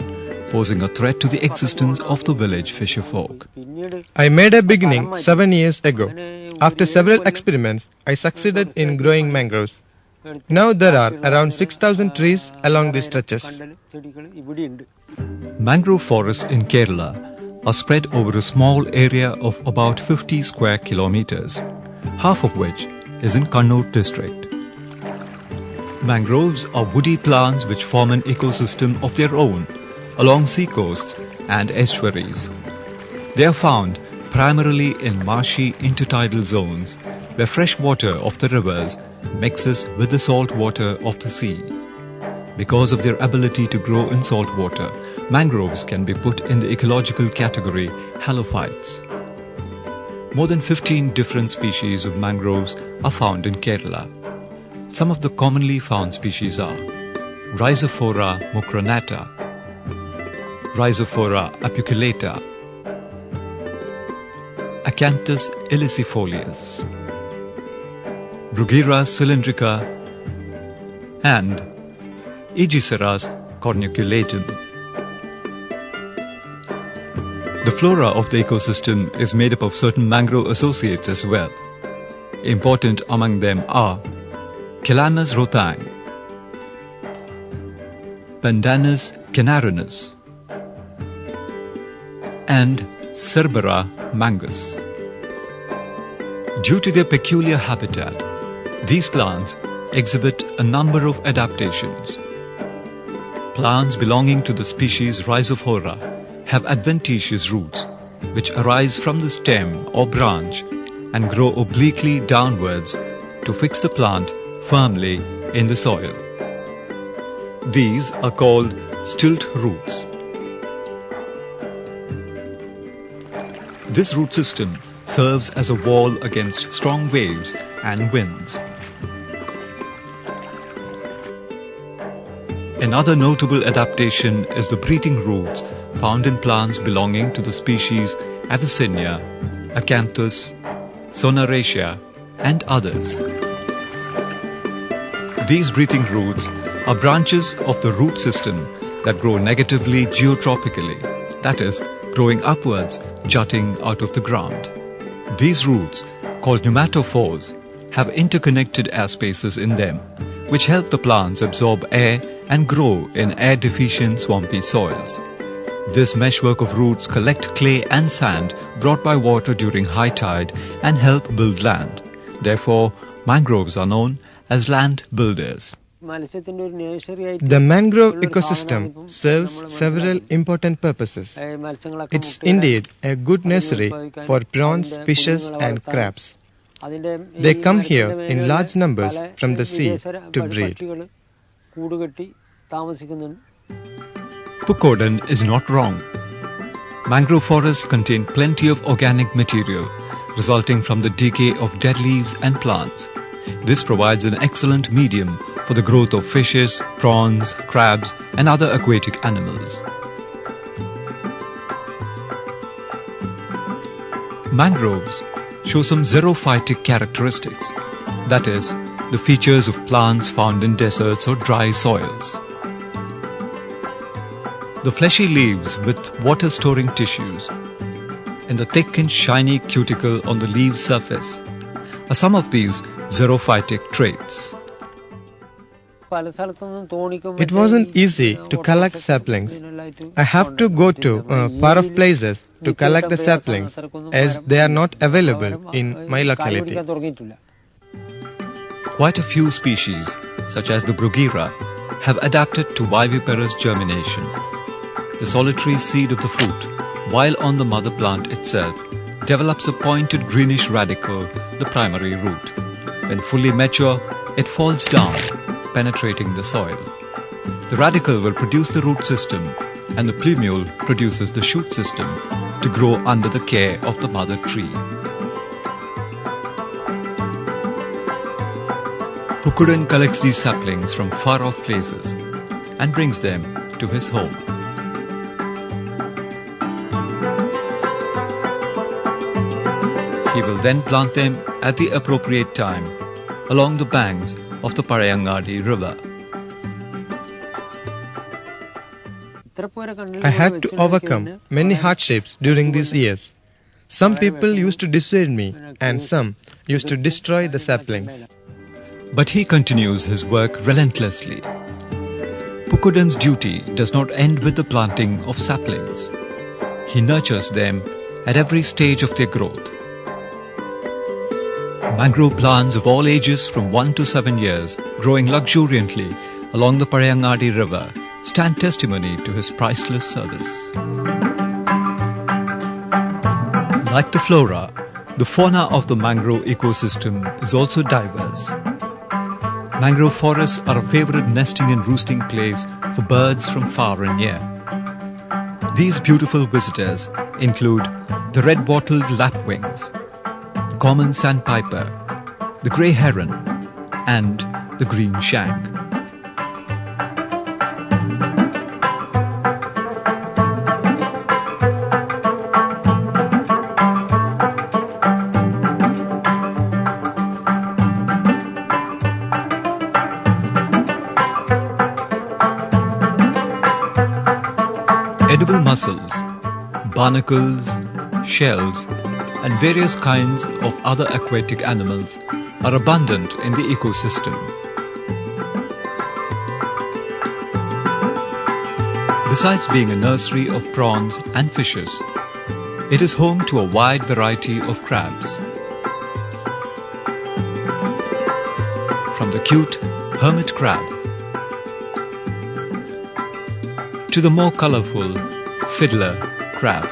posing a threat to the existence of the village fisher folk. I made a beginning 7 years ago. After several experiments, I succeeded in growing mangroves. Now there are around 6,000 trees along these stretches. Mangrove forests in Kerala are spread over a small area of about 50 square kilometers, half of which is in Kannur district. Mangroves are woody plants which form an ecosystem of their own along seacoasts and estuaries. They are found primarily in marshy intertidal zones where fresh water of the rivers mixes with the salt water of the sea. Because of their ability to grow in salt water, mangroves can be put in the ecological category halophytes. More than 15 different species of mangroves are found in Kerala. Some of the commonly found species are Rhizophora mucronata, Rhizophora apiculata, Acanthus ilicifolius, Bruguera cylindrica, and Aegiceras corniculatum. The flora of the ecosystem is made up of certain mangrove associates as well. Important among them are Calamus rotang, Pandanus canarinus, and Cerbera mangus. Due to their peculiar habitat, these plants exhibit a number of adaptations. Plants belonging to the species Rhizophora have adventitious roots which arise from the stem or branch and grow obliquely downwards to fix the plant firmly in the soil. These are called stilt roots. This root system serves as a wall against strong waves and winds. Another notable adaptation is the breathing roots found in plants belonging to the species Avicennia, Acanthus, Sonaracea, and others. These breathing roots are branches of the root system that grow negatively geotropically, that is, growing upwards, jutting out of the ground. These roots, called pneumatophores, have interconnected air spaces in them, which help the plants absorb air and grow in air-deficient swampy soils. This meshwork of roots collect clay and sand brought by water during high tide and help build land. Therefore, mangroves are known as land builders. The mangrove ecosystem serves several important purposes. It's indeed a good nursery for prawns, fishes and crabs. They come here in large numbers from the sea to breed. Pukkudan is not wrong. Mangrove forests contain plenty of organic material resulting from the decay of dead leaves and plants. This provides an excellent medium for the growth of fishes, prawns, crabs, and other aquatic animals. Mangroves show some xerophytic characteristics, that is, the features of plants found in deserts or dry soils. The fleshy leaves with water-storing tissues and the thick and shiny cuticle on the leaf surface are some of these xerophytic traits. It wasn't easy to collect saplings. I have to go to far-off places to collect the saplings as they are not available in my locality. Quite a few species, such as the Bruguera, have adapted to viviparous germination. The solitary seed of the fruit, while on the mother plant itself, develops a pointed greenish radicle, the primary root. When fully mature, it falls down, penetrating the soil. The radicle will produce the root system, and the plumule produces the shoot system to grow under the care of the mother tree. Pukudan collects these saplings from far-off places and brings them to his home. He will then plant them at the appropriate time along the banks of the Parayangadi river. I had to overcome many hardships during these years. Some people used to dissuade me and some used to destroy the saplings. But he continues his work relentlessly. Pukudan's duty does not end with the planting of saplings. He nurtures them at every stage of their growth. Mangrove plants of all ages from 1 to 7 years, growing luxuriantly along the Parayangadi river, stand testimony to his priceless service. Like the flora, the fauna of the mangrove ecosystem is also diverse. Mangrove forests are a favorite nesting and roosting place for birds from far and near. These beautiful visitors include the red-wattled lapwings, the common sandpiper, the grey heron, and the green shank. Edible mussels, barnacles, shells, and various kinds of other aquatic animals are abundant in the ecosystem. Besides being a nursery of prawns and fishes, it is home to a wide variety of crabs. From the cute hermit crab to the more colorful fiddler crab.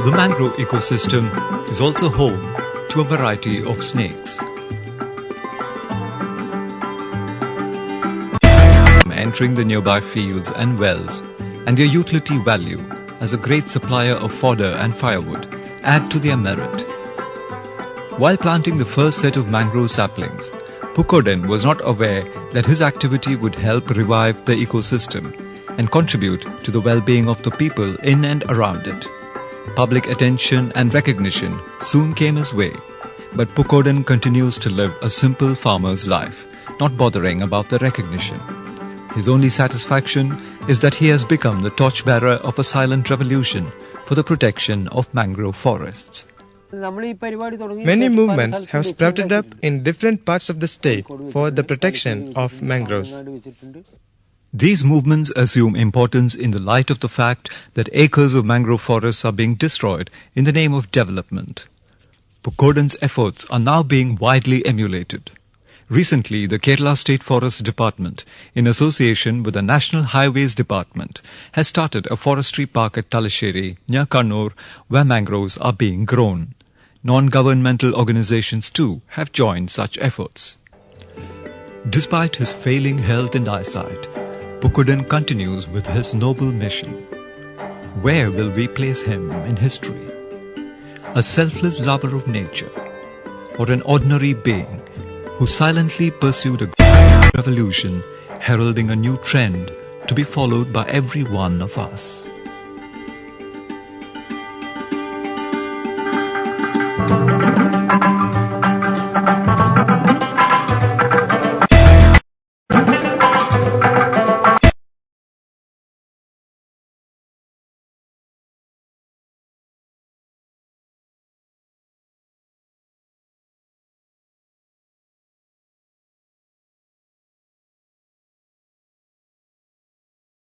The mangrove ecosystem is also home to a variety of snakes. Entering the nearby fields and wells, and their utility value as a great supplier of fodder and firewood add to their merit. While planting the first set of mangrove saplings, Pukoden was not aware that his activity would help revive the ecosystem and contribute to the well-being of the people in and around it. Public attention and recognition soon came his way, but Pukoden continues to live a simple farmer's life, not bothering about the recognition. His only satisfaction is that he has become the torchbearer of a silent revolution for the protection of mangrove forests. Many movements have sprouted up in different parts of the state for the protection of mangroves. These movements assume importance in the light of the fact that acres of mangrove forests are being destroyed in the name of development. Pukoden's efforts are now being widely emulated. Recently, the Kerala State Forest Department, in association with the National Highways Department, has started a forestry park at Talasheri, near Kannur, where mangroves are being grown. Non-governmental organizations too have joined such efforts. Despite his failing health and eyesight, Pukuden continues with his noble mission. Where will we place him in history? A selfless lover of nature, or an ordinary being who silently pursued a revolution heralding a new trend to be followed by every one of us?